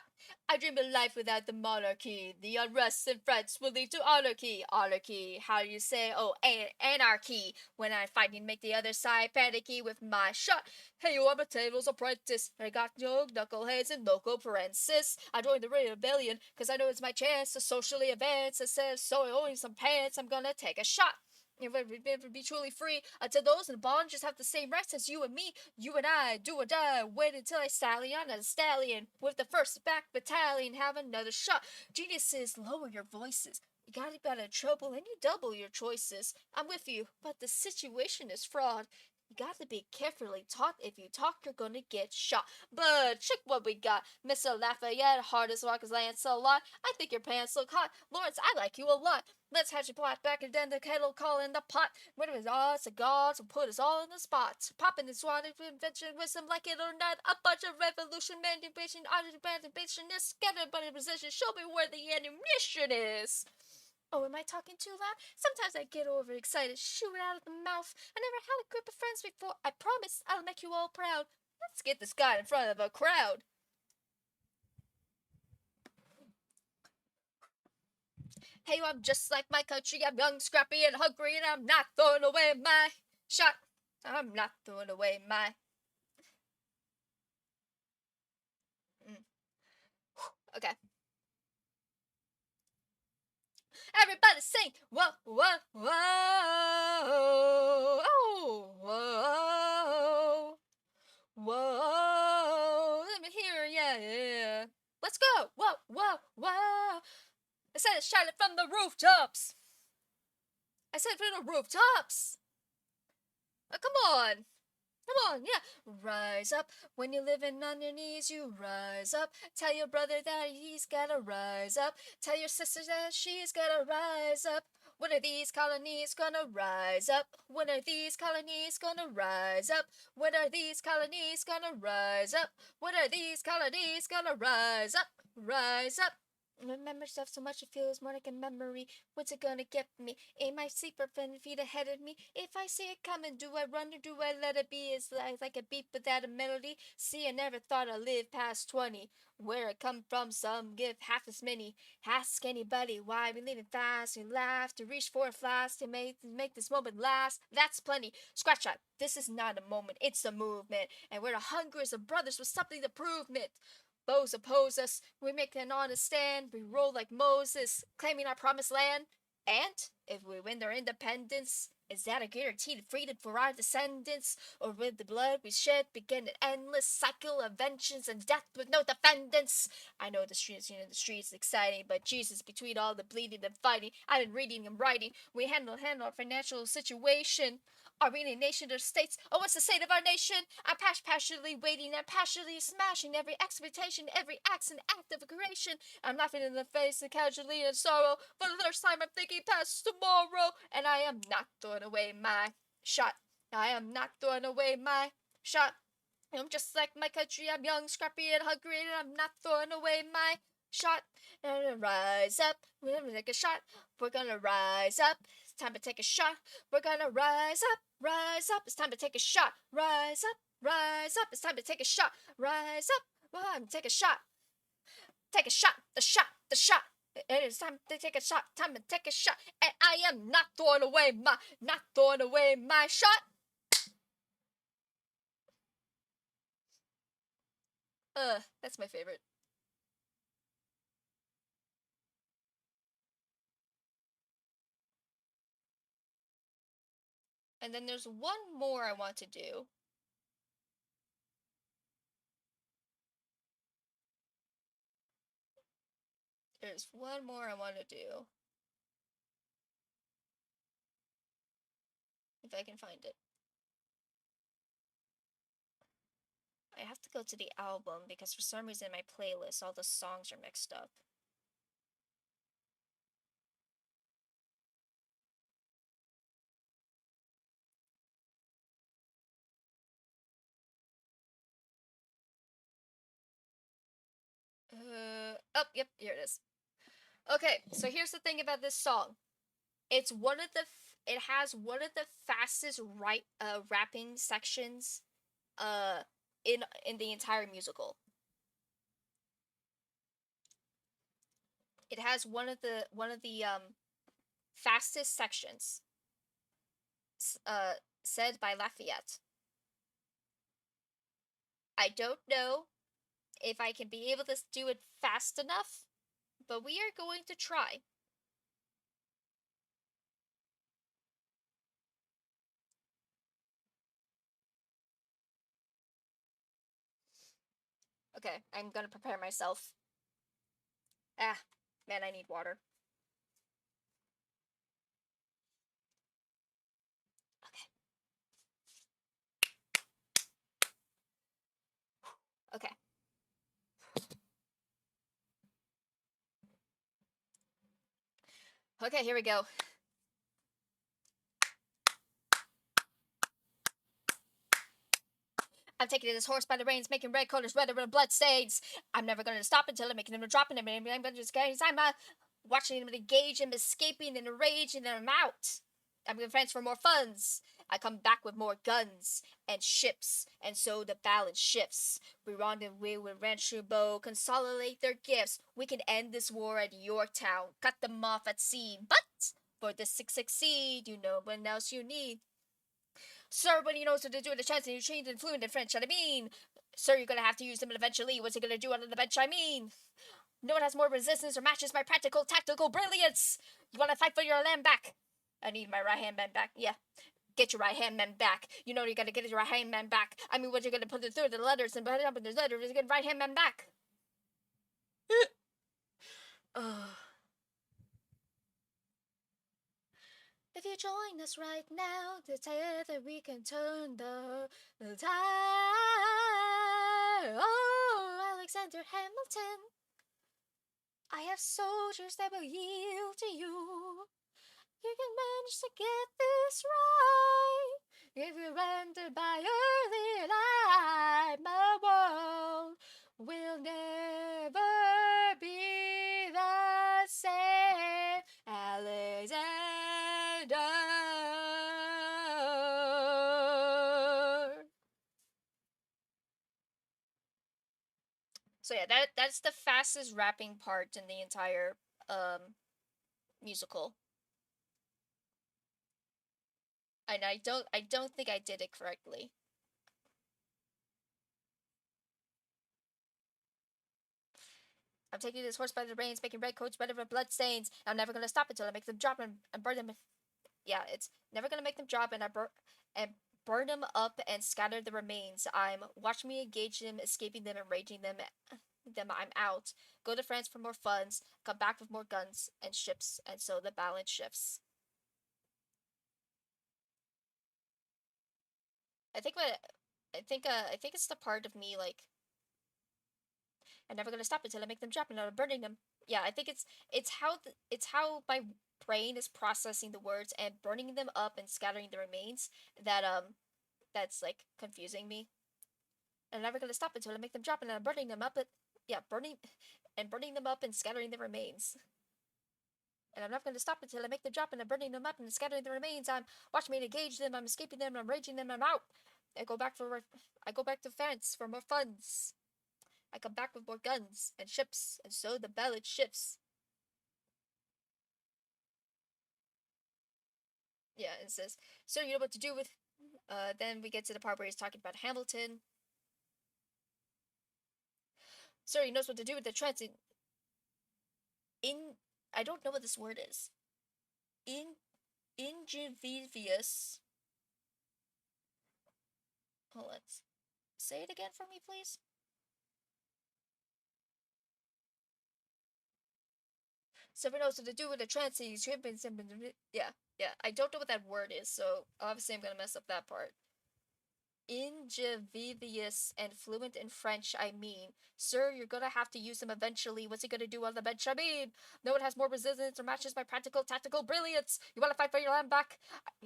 I dream a life without the monarchy. The unrest and threats will lead to anarchy. Anarchy, how do you say? Oh, anarchy. When I'm fighting, make the other side panicky with my shot. Hey, you are a table's apprentice. I got young knuckleheads and local forensics. I joined the rebellion, cause I know it's my chance to socially advance. Instead of sewing some pants, I'm gonna take a shot. Never be truly free until those in bond just have the same rights as you and me. You and I, do or die. Wait until I stallion on a stallion with the first back battalion. Have another shot. Geniuses, lower your voices. You got out of trouble and you double your choices. I'm with you, but the situation is fraud. You got to be carefully taught. If you talk, you're gonna get shot. But check what we got. Mr. Lafayette, hard as rock as Lancelot. I think your pants look hot. Lawrence, I like you a lot. Let's hatch a plot back and then the kettle call in the pot. When it was all cigars will put us all in the spot. Popping and swatting invention wisdom like it or not. A bunch of revolution, manipulation, anticipation is scattered by the position. Show me where the ammunition is. Oh, am I talking too loud? Sometimes I get overexcited, shoot it out of the mouth. I never had a group of friends before. I promise I'll make you all proud. Let's get this guy in front of a crowd. Hey, I'm just like my country. I'm young, scrappy, and hungry, and I'm not throwing away my shot. I'm not throwing away my... Okay. Everybody sing! Whoa, whoa, whoa! Oh, whoa! Whoa! Let me hear ya, yeah. Let's go! Whoa, whoa, whoa! I said shout it from the rooftops! I said from the rooftops! Oh, come on! Come on, yeah. Rise up. When you're living on your knees, you rise up. Tell your brother that he's gotta rise up. Tell your sister that she's gotta rise up. When are these colonies gonna rise up? When are these colonies gonna rise up? When are these colonies gonna rise up? When are these colonies gonna rise up? Rise up. Remember stuff so much it feels more like a memory. What's it gonna get me? In my sleep or 10 feet ahead of me? If I see it coming, do I run or do I let it be? It's like a beat without a melody. See, I never thought I'd live past 20. Where I come from, some give half as many. Ask anybody why we living fast. We laugh to reach for a flask to make this moment last. That's plenty. Scratch that. This is not a moment, it's a movement. And we're the hungers of brothers with something to prove it. Foes oppose us, we make an honest stand, we roll like Moses, claiming our promised land. And if we win their independence, is that a guaranteed freedom for our descendants? Or with the blood we shed begin an endless cycle of vengeance and death with no defendants? I know the streets exciting, but Jesus, between all the bleeding and fighting, I've been reading and writing. We handle our financial situation. Are we in a nation or states? Oh, what's the state of our nation? I'm passionately waiting and passionately smashing every expectation, every act and act of creation. I'm laughing in the face of casualty and sorrow. For the first time, I'm thinking past tomorrow. And I am not throwing away my shot. I am not throwing away my shot. I'm just like my country. I'm young, scrappy, and hungry. And I'm not throwing away my shot. And rise up. We're gonna take a shot. We're gonna rise up. time to take a shot. We're gonna rise up, rise up. It's time to take a shot. Rise up, rise up. It's time to take a shot. Rise up, take a shot. Take a shot, the shot, the shot. It is time to take a shot, time to take a shot. And I am not throwing away my shot. That's my favorite. And then there's one more I want to do. There's one more I want to do. If I can find it. I have to go to the album because for some reason in my playlist all the songs are mixed up. Oh, yep, here it is. Okay, so here's the thing about this song. It's one of the it has one of the fastest rapping sections in the entire musical. It has one of the fastest sections said by Lafayette. I don't know if I can be able to do it fast enough, but we are going to try. Okay, I'm gonna prepare myself. Ah, man, I need water. Okay. Okay, here we go. I'm taking this horse by the reins, making red colors redder than blood stains. I'm never gonna stop until I'm making them drop, and I'm gonna just guys. I'm watching them engage and escaping and raging, and I'm out. I'm gonna transfer more funds. I come back with more guns and ships, and so the balance shifts. We rendezvous with Rancho Bo, consolidate their gifts. We can end this war at Yorktown, cut them off at sea. But for this to succeed, you know what else you need. Sir, when he knows what to do with the chance and you're trained and fluent in French, I mean. Sir, you're gonna have to use them eventually. What's he gonna do on the bench, I mean? No one has more resistance or matches my practical, tactical brilliance. You wanna fight for your land back? I need my right hand man back. Yeah. Get your right hand man back. You know you gotta get your right hand man back. I mean, what you gonna put it through the letters and put it up in the letters is get right hand man back. If you join us right now, together we can turn the tide. Oh, Alexander Hamilton, I have soldiers that will yield to you. You can manage to get this right. If you're rendered by early light, my world will never be the same. Alexander. So yeah, that's the fastest rapping part in the entire musical. And I don't think I did it correctly. I'm taking this horse by the reins, making red coats redder than blood stains. I'm never gonna stop until I make them drop and burn them. Yeah, it's never gonna make them drop and burn them up and scatter the remains. Watch me engage them, escaping them and raging them. I'm out. Go to France for more funds. Come back with more guns and ships, and so the balance shifts. I think it's the part of me like I'm never gonna stop until I make them drop and I'm burning them. Yeah, I think it's how my brain is processing the words and burning them up and scattering the remains that that's like confusing me. I'm never gonna stop until I make them drop and I'm burning them up. But yeah, burning them up and scattering the remains. And I'm not going to stop until I make them drop and I'm burning them up and scattering the remains. I'm watching me engage them. I'm escaping them. I'm raging them. I'm out. I go back to France for more funds. I come back with more guns and ships, and so the ballad shifts. Yeah, it says, "Sir, you know what to do with." Then we get to the part where he's talking about Hamilton. Sir, he knows what to do with the transit. I don't know what this word is. Ingevivius. Hold on. Say it again for me, please. Someone knows what to do with the transit. Yeah, yeah. I don't know what that word is, so obviously I'm gonna mess up that part. Ingevivius and fluent in French, I mean. Sir, you're gonna have to use him eventually. What's he gonna do on the bench? I mean, no one has more resistance or matches my practical tactical brilliance. You wanna fight for your land back?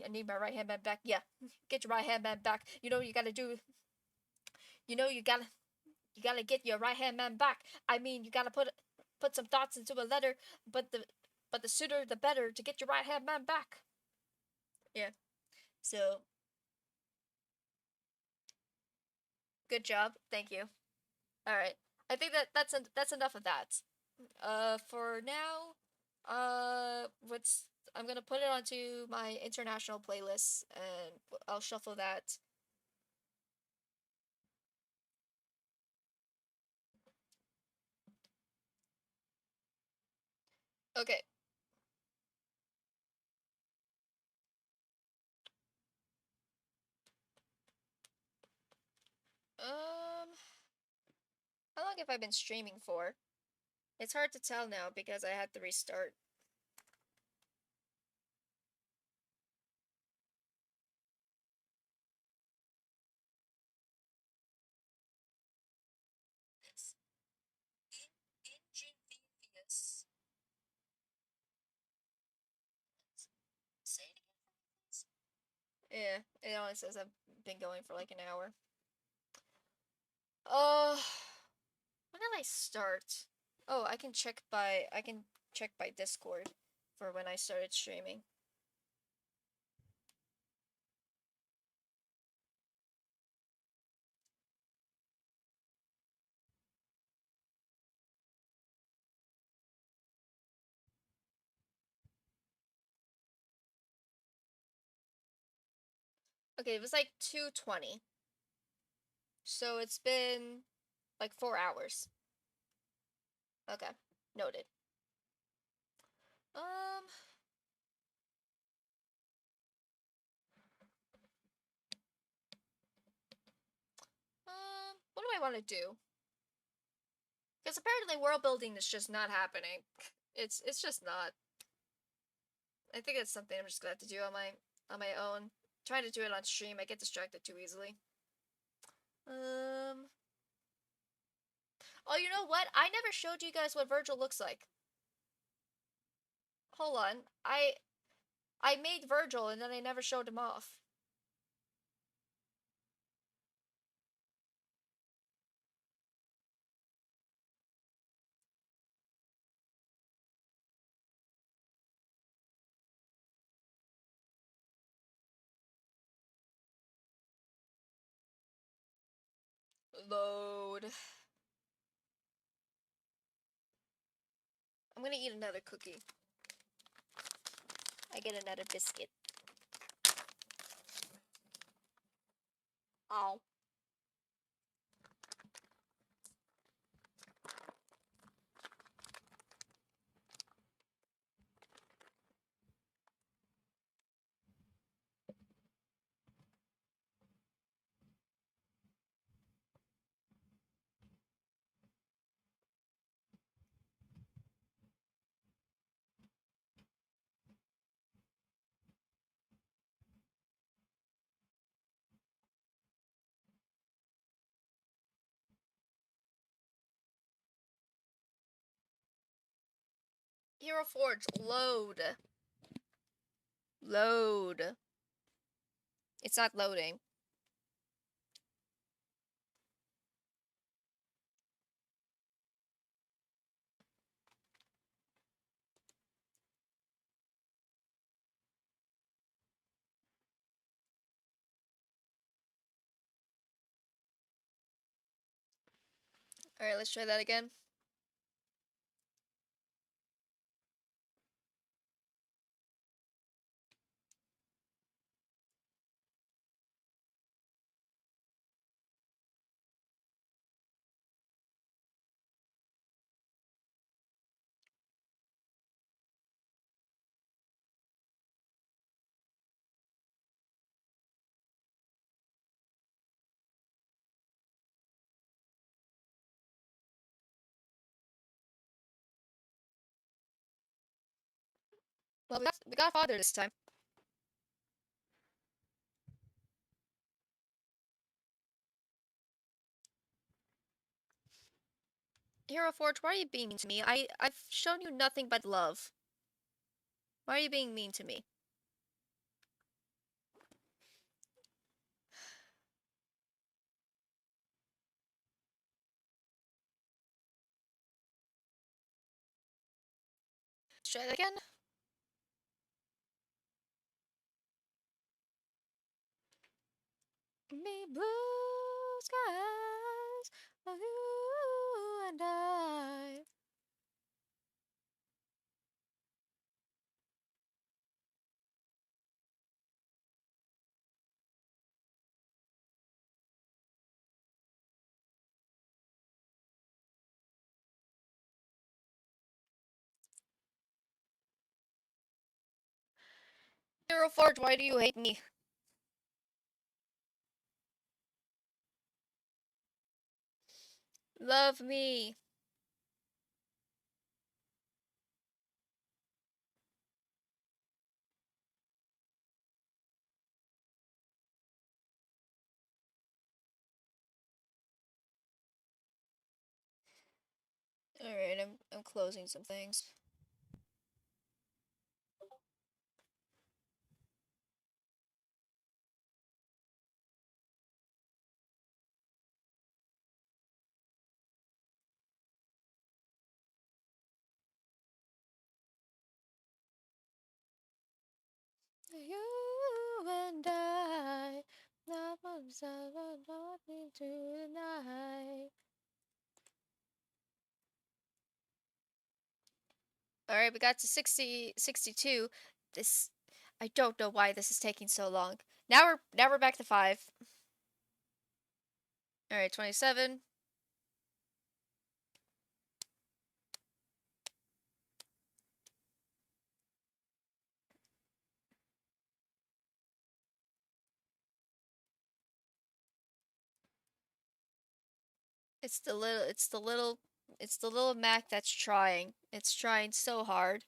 I need my right hand man back. Yeah, get your right hand man back. You know you gotta do. You know you gotta get your right hand man back. I mean, you gotta put some thoughts into a letter, but the sooner the better to get your right hand man back. Yeah. So good job. Thank you. All right. I think that's enough of that. For now, what's I'm gonna put it onto my international playlist, and I'll shuffle that. Okay. How long have I been streaming for? It's hard to tell now because I had to restart. Ingenuous. Say it again for me, please. Yeah, it only says I've been going for like an hour. When did I start? Oh, I can check by Discord for when I started streaming. Okay, it was like 2:20. So it's been like 4 hours. Okay, noted. Um, what do I want to do? Because apparently world building is just not happening. It's just not. I think it's something I'm just gonna have to do on my own. Trying to do it on stream, I get distracted too easily. Oh, you know what? I never showed you guys what Virgil looks like. Hold on. I made Virgil and then I never showed him off. Load. I'm gonna eat another cookie. I get another biscuit. Ow. Hero Forge, load. Load. It's not loading. Alright, let's try that again. Well, we got father this time. Hero Forge, why are you being mean to me? I've shown you nothing but love. Why are you being mean to me? Let's try that again. Me blue skies, you and I. Hero Forge, why do you hate me? Love me. Alright, I'm closing some things. You and I, not myself, not me tonight. Alright, we got to 62. This, I don't know why this is taking so long. Now we're back to 5. Alright, 27. It's the little Mac that's trying. It's trying so hard.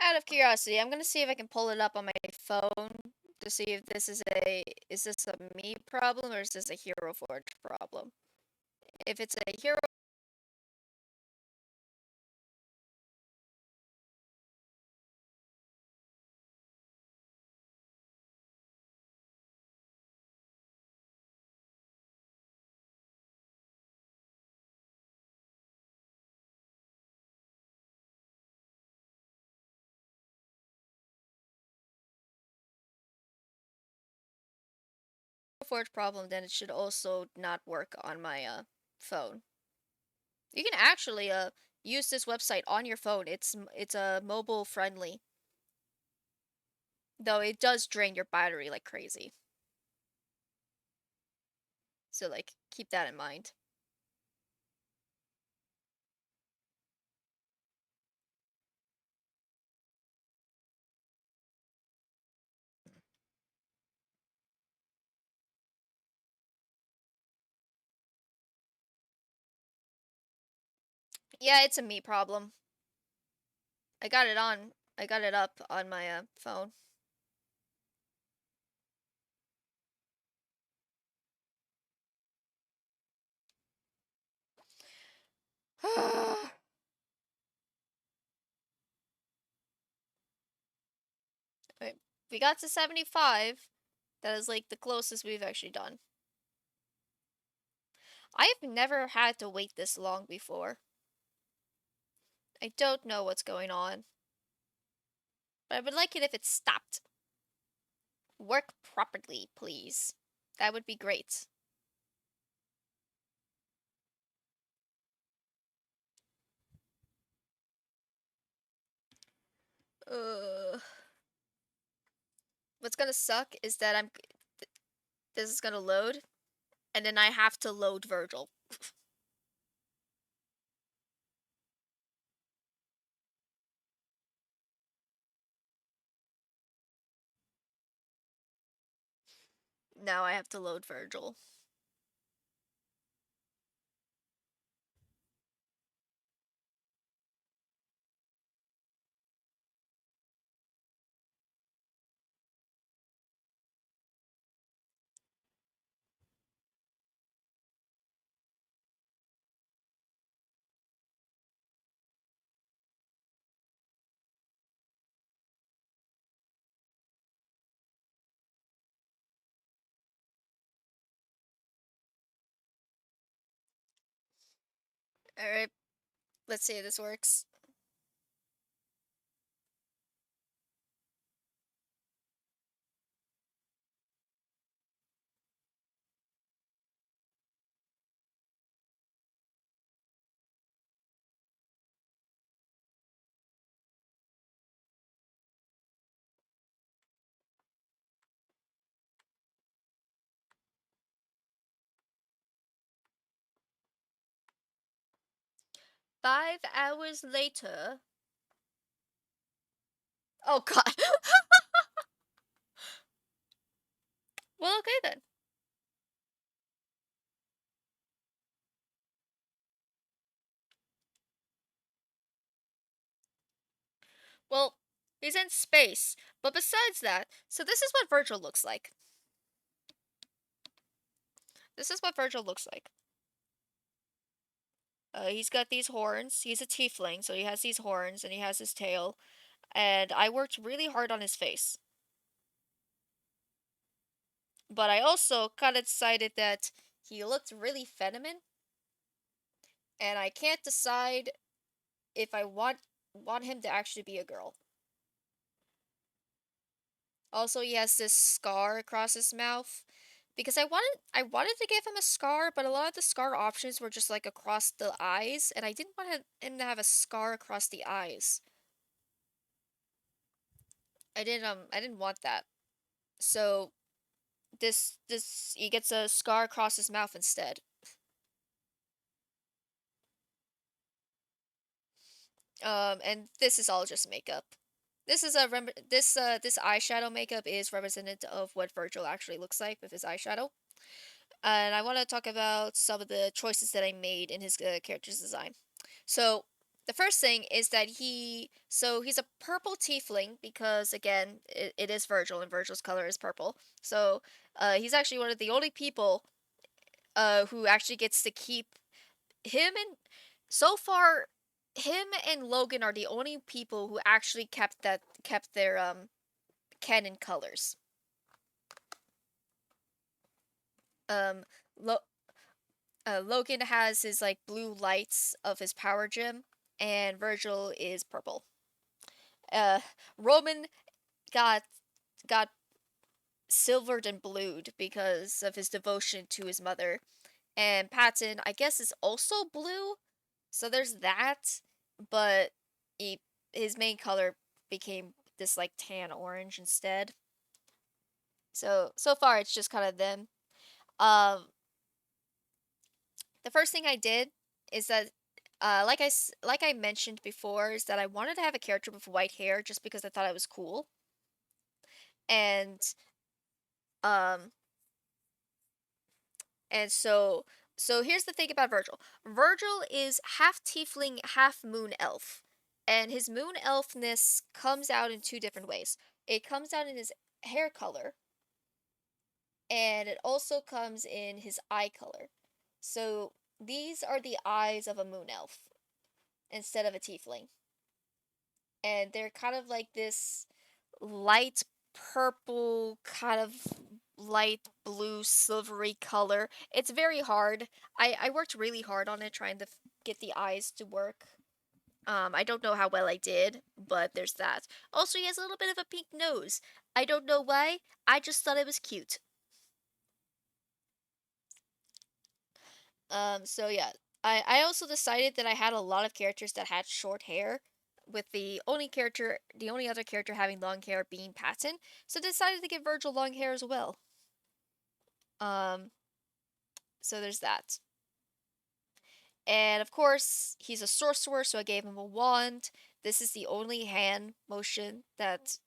Out of curiosity, I'm gonna see if I can pull it up on my phone to see if is this a me problem or is this a Hero Forge problem? If it's a Hero Forge problem, then it should also not work on my phone. You can actually use this website on your phone. It's mobile friendly. Though it does drain your battery like crazy. So like keep that in mind. Yeah, it's a me problem. I got it up on my phone. Right. We got to 75. That is like the closest we've actually done. I've never had to wait this long before. I don't know what's going on. But I would like it if it stopped. Work properly, please. That would be great. What's gonna suck is that this is gonna load, and then I have to load Virgil. Now I have to load Virgil. Alright, let's see if this works. "5 hours later." Oh god. Well, okay then. Well, he's in space. But besides that, so this is what Virgil looks like. This is what Virgil looks like. He's got these horns. He's a tiefling, so he has these horns and he has his tail. And I worked really hard on his face. But I also kind of decided that he looked really feminine. And I can't decide if I want him to actually be a girl. Also, he has this scar across his mouth. Because I wanted to give him a scar, but a lot of the scar options were just like across the eyes, and I didn't want him to have a scar across the eyes. I didn't want that. So this he gets a scar across his mouth instead. And this is all just makeup. This is this eyeshadow makeup is representative of what Virgil actually looks like with his eyeshadow. And I want to talk about some of the choices that I made in his character's design. So the first thing is that he's a purple tiefling because again it is Virgil and Virgil's color is purple. So he's actually one of the only people who actually gets to keep him and so far him and Logan are the only people who actually kept their canon colors. Um Lo- Logan has his like blue lights of his power gem, and Virgil is purple. Roman got got silvered and blued because of his devotion to his mother, and Patton I guess is also blue. So there's that, but his main color became this like tan orange instead. So far it's just kind of them. Um, the first thing I did is that like I mentioned before is that I wanted to have a character with white hair just because I thought it was cool. And um so here's the thing about Virgil. Virgil is half tiefling, half moon elf. And his moon elfness comes out in two different ways. It comes out in his hair color, and it also comes in his eye color. So these are the eyes of a moon elf instead of a tiefling. And they're kind of like this light purple kind of light blue silvery color. It's very hard. I worked really hard on it trying to get the eyes to work. I don't know how well I did, but there's that. Also, he has a little bit of a pink nose. I don't know why. I just thought it was cute. So yeah. I also decided that I had a lot of characters that had short hair, with the only other character having long hair being Patton. So I decided to give Virgil long hair as well. Um, so there's that. And of course, he's a sorcerer, so I gave him a wand. This is the only hand motion that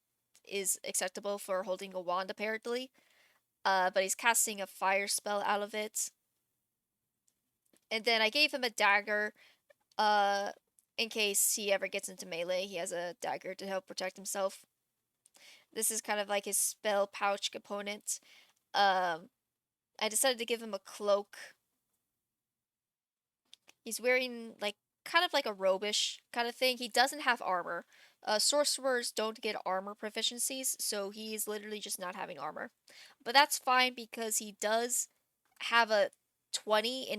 is acceptable for holding a wand, apparently. But he's casting a fire spell out of it. And then I gave him a dagger, uh, in case he ever gets into melee. He has a dagger to help protect himself. This is kind of like his spell pouch component. I decided to give him a cloak. He's wearing like kind of like a robish kind of thing. He doesn't have armor. Sorcerers don't get armor proficiencies, so he's literally just not having armor. But that's fine because he does have a 20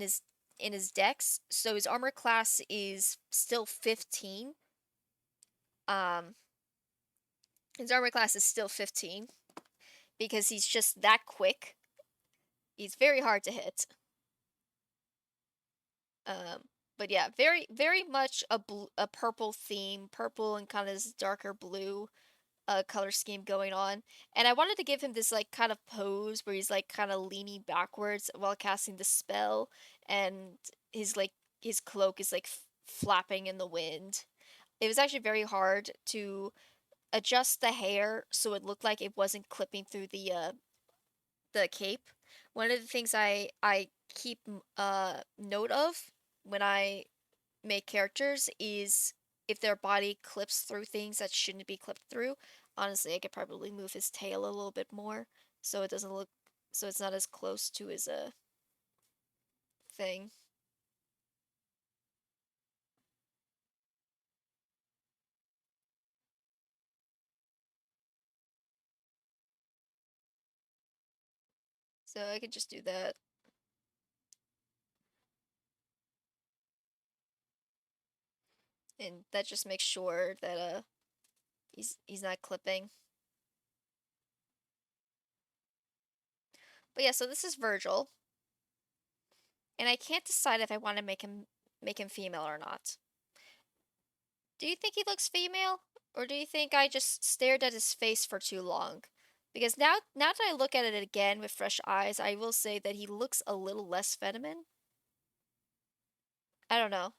in his dex, so his armor class is still 15. Um his armor class is still 15 because he's just that quick. He's very hard to hit. But yeah, very much a purple theme, purple and kind of this darker blue color scheme going on. And I wanted to give him this like kind of pose where he's like kind of leaning backwards while casting the spell, and his cloak is like flapping in the wind. It was actually very hard to adjust the hair so it looked like it wasn't clipping through the cape. One of the things I keep note of when I make characters is if their body clips through things that shouldn't be clipped through. Honestly, I could probably move his tail a little bit more so it doesn't look so it's not as close to his thing. So I could just do that. And that just makes sure that he's not clipping. But yeah, so this is Virgil. And I can't decide if I want to make him female or not. Do you think he looks female? Or do you think I just stared at his face for too long? Because now that I look at it again with fresh eyes, I will say that he looks a little less feminine. I don't know.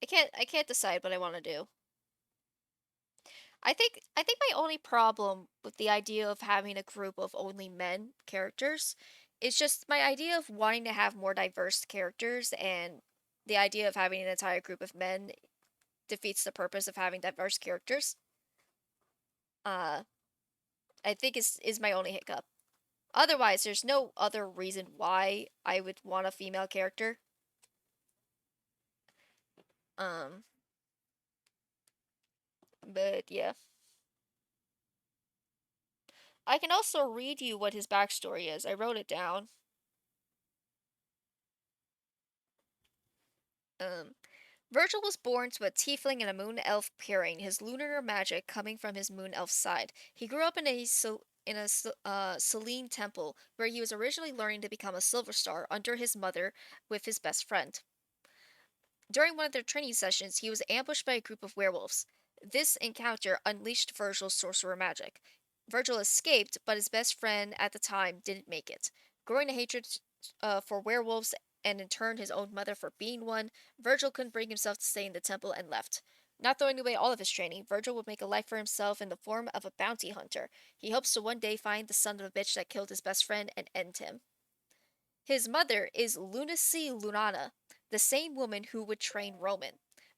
I can't decide what I want to do. I think my only problem with the idea of having a group of only men characters is just my idea of wanting to have more diverse characters, and the idea of having an entire group of men defeats the purpose of having diverse characters. Uh I think is my only hiccup. Otherwise, there's no other reason why I would want a female character. Um but yeah. I can also read you what his backstory is. I wrote it down. Um, Virgil was born to a tiefling and a moon elf pairing, his lunar magic coming from his moon elf side. He grew up in a Selene temple, where he was originally learning to become a silver star under his mother with his best friend. During one of their training sessions, he was ambushed by a group of werewolves. This encounter unleashed Virgil's sorcerer magic. Virgil escaped, but his best friend at the time didn't make it. Growing a hatred for werewolves and in turn his own mother for being one, Virgil couldn't bring himself to stay in the temple and left. Not throwing away all of his training, Virgil would make a life for himself in the form of a bounty hunter. He hopes to one day find the son of a bitch that killed his best friend and end him. His mother is Lunacy Lunana, the same woman who would train Roman,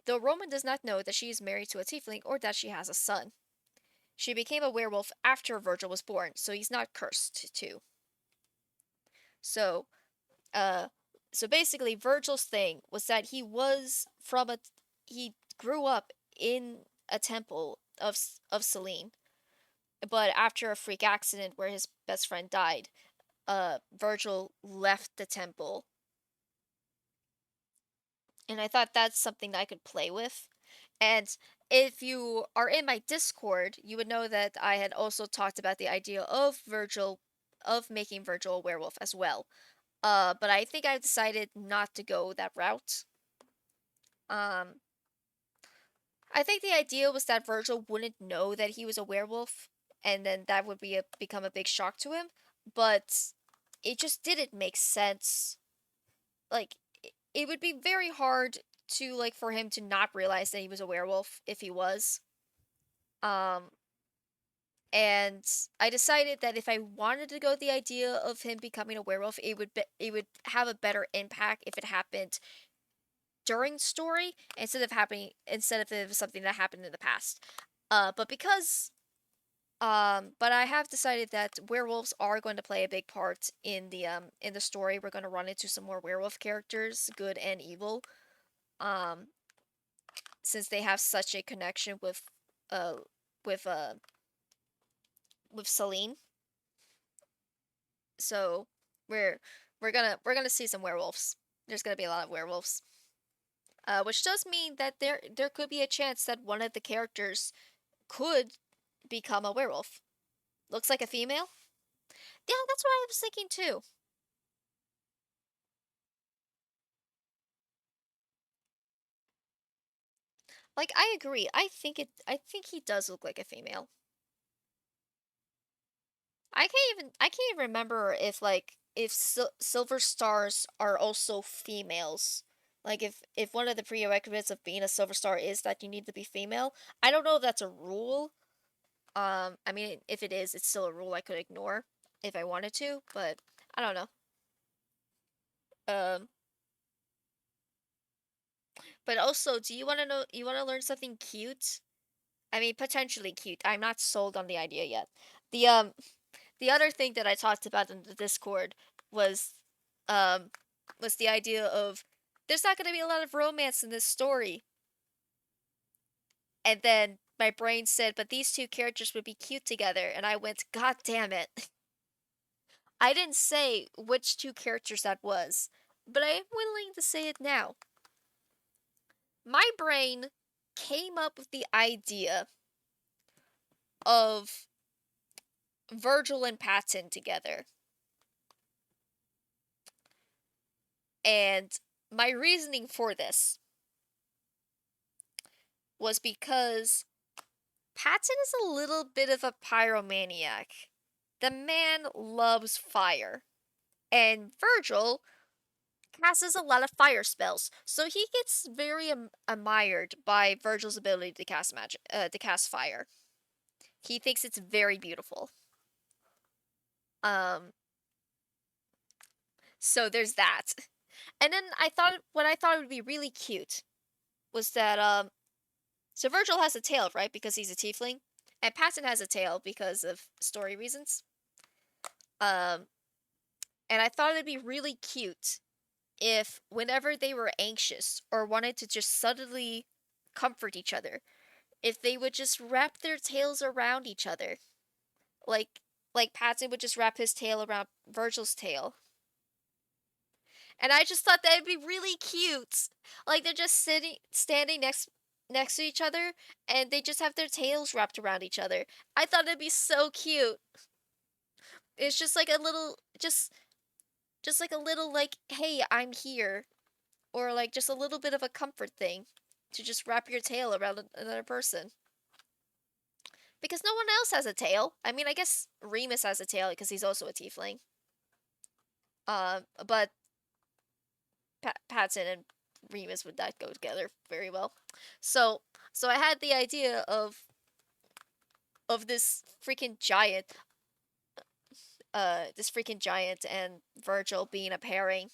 though Roman does not know that she is married to a tiefling or that she has a son. She became a werewolf after Virgil was born, so he's not cursed too. So, uh, so basically, Virgil's thing was that he grew up in a temple of Selene, but after a freak accident where his best friend died, Virgil left the temple. And I thought that's something that I could play with. And if you are in my Discord, you would know that I had also talked about the idea of making Virgil a werewolf as well. But I think I've decided not to go that route. Um, I think the idea was that Virgil wouldn't know that he was a werewolf, and then that would become a big shock to him. But it just didn't make sense. Like, it would be very hard to like for him to not realize that he was a werewolf if he was. Um, and I decided that if I wanted to go the idea of him becoming a werewolf, it would have a better impact if it happened during story instead of it was something that happened in the past. But I have decided that werewolves are going to play a big part in the story. We're going to run into some more werewolf characters, good and evil. Um, since they have such a connection uh with uh with Celine. So we're gonna see some werewolves. There's gonna be a lot of werewolves. Which does mean that there could be a chance that one of the characters could become a werewolf. Looks like a female? Yeah, that's what I was thinking too. Like I agree. I think he does look like a female. I can't even remember if if silver stars are also females. Like if one of the prerequisites of being a silver star is that you need to be female. I don't know if that's a rule. I mean if it is, it's still a rule I could ignore if I wanted to, but I don't know. Um but also, do you want to know you want to learn something cute? I mean potentially cute. I'm not sold on the idea yet. The um the other thing that I talked about in the Discord was um was the idea of there's not going to be a lot of romance in this story. And then my brain said, but these two characters would be cute together, and I went, God damn it. I didn't say which two characters that was, but I am willing to say it now. My brain came up with the idea of Virgil and Patton together. And my reasoning for this was because Patton is a little bit of a pyromaniac. The man loves fire. And Virgil casts a lot of fire spells, so he gets very admired by Virgil's ability to cast magic, to cast fire. He thinks it's very beautiful. Um, so there's that. And then what I thought would be really cute was that so Virgil has a tail, right? Because he's a tiefling. And Patton has a tail because of story reasons. Um, and I thought it'd be really cute if whenever they were anxious or wanted to just suddenly comfort each other, if they would just wrap their tails around each other. Like Patton would just wrap his tail around Virgil's tail. And I just thought that'd be really cute. Like they're just standing next to each other and they just have their tails wrapped around each other. I thought it'd be so cute. It's just like a little just like a little like, hey, I'm here, or like just a little bit of a comfort thing to just wrap your tail around another person. Because no one else has a tail. I mean, I guess Remus has a tail because he's also a tiefling. But Patton and Remus would not go together very well. So I had the idea of this freaking giant and Virgil being a pairing.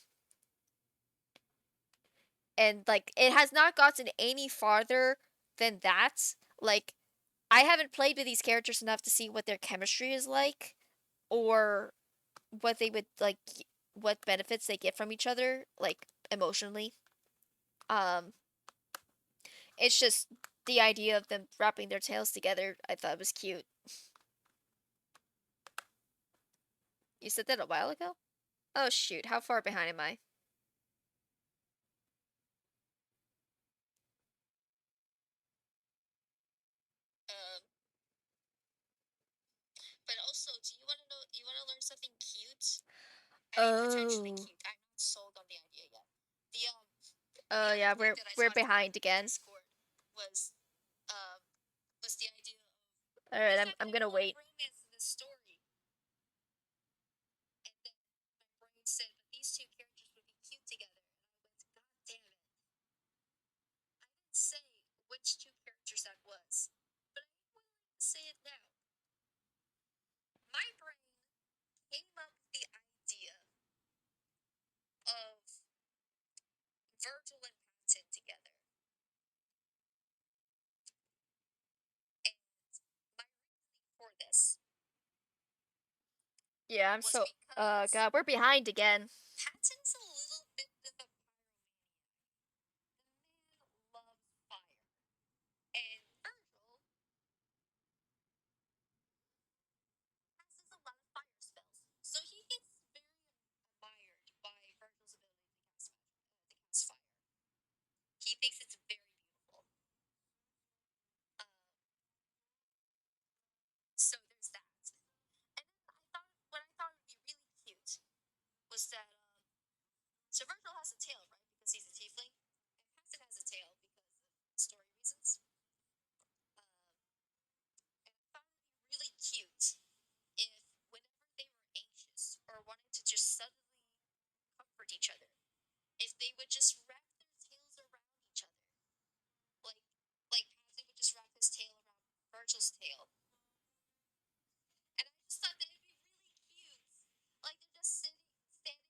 And like it has not gotten any farther than that. Like I haven't played with these characters enough to see what their chemistry is like or what they would like what benefits they get from each other like emotionally. Um it's just the idea of them wrapping their tails together I thought was cute. You said that a while ago? Oh shoot, how far behind am I? But also, do you want to know? You want to learn something cute? Potentially Oh. cute. I'm not sold on the idea yet. The Oh other yeah, thing that I we're saw in behind again. Discord was was the idea of Alright, there's I'm actually gonna a lot of wait. romance in this story. And then my brain said, but these two characters would be cute together. And I went, God damn it. I didn't say which two characters that was, but I'm willing to say it now. My brain came up with the idea of Virgil and Patton together. And my reasoning for this Yeah, I'm was so because god, we're behind again. Patton's a little bit of a pyromaniac. The man loves fire. And Virgil passes a lot of fire spells. So he gets very admired by Virgil's ability to cast fire. He thinks it's very beautiful. So there's that. And then what I thought would be really cute was that so Virgil has a tail, right? Because he's a tiefling, and Patton has a tail because of story reasons. And I thought it would be really cute if whenever they were anxious or wanted to just suddenly comfort each other, if they would just wrap their tails around each other, like Patton would just wrap his tail around Virgil's tail. And I just thought that would be really cute. Like they're just standing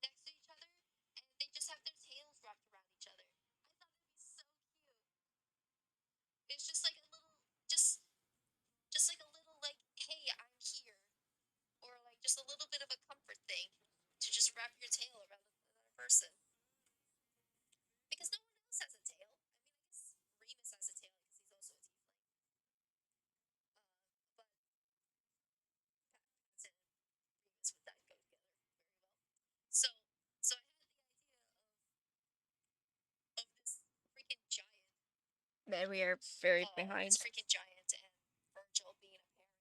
next to each other, and they just have their tails wrapped around each other. I thought that'd be so cute. It's just like a little, just like a little, like, hey, I'm here, or like just a little bit of a comfort thing to just wrap your tail around another person. Because no one else has a tail. I mean, I guess Remus has a tail because he's also a tiefling. But Patton and Remus would not go together very well. So, so I had the idea of this freaking giant. Man, we are very This behind. freaking giant and Virgil being a pairing.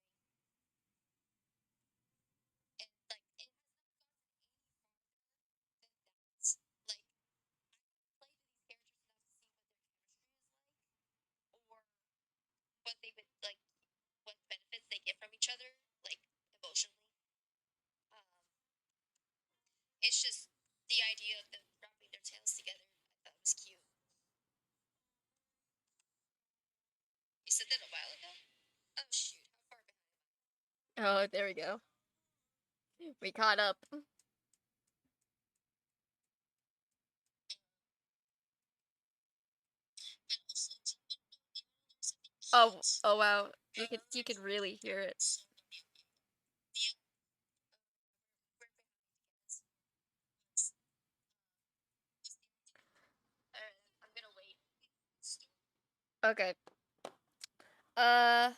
And like it has not gotten any farther than that. Like I haven't played with these characters enough to see what their chemistry is like, or what they would like, what benefits they get from each other, like emotionally. Um, it's just the idea of them wrapping their tails together. I thought was cute. You said that a while ago. Oh shoot! How far behind am I? Oh, there we go. We caught up. But also, do you want to know something Oh, cute? oh wow. You can really hear it. So the we're behind again. I'm gonna wait. Okay. Uh,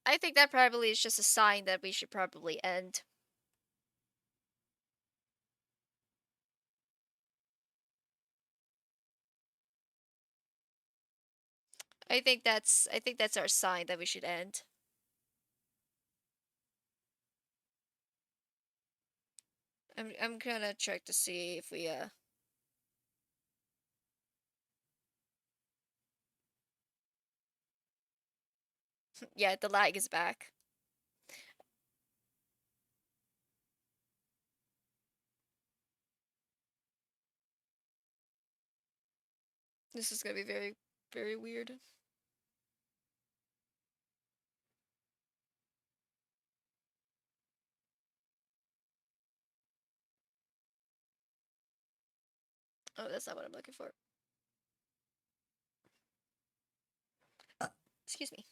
I think that probably is just a sign that we should probably end. I think that's our sign that we should end. I'm gonna check to see if we yeah, the lag is back. This is gonna be very, very weird. Oh, that's not what I'm looking for. Excuse me.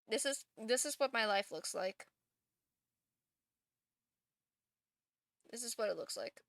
This is what my life looks like. This is what it looks like.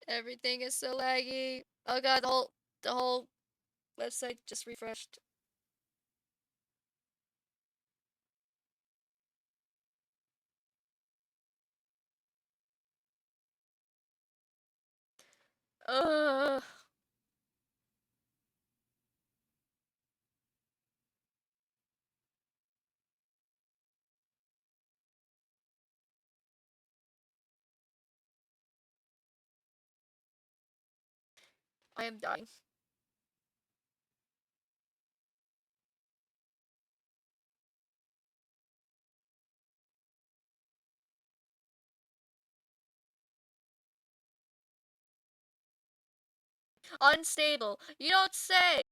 Everything is so laggy. Oh god, the whole website just refreshed. Ugh. I am dying. Unstable. You don't say.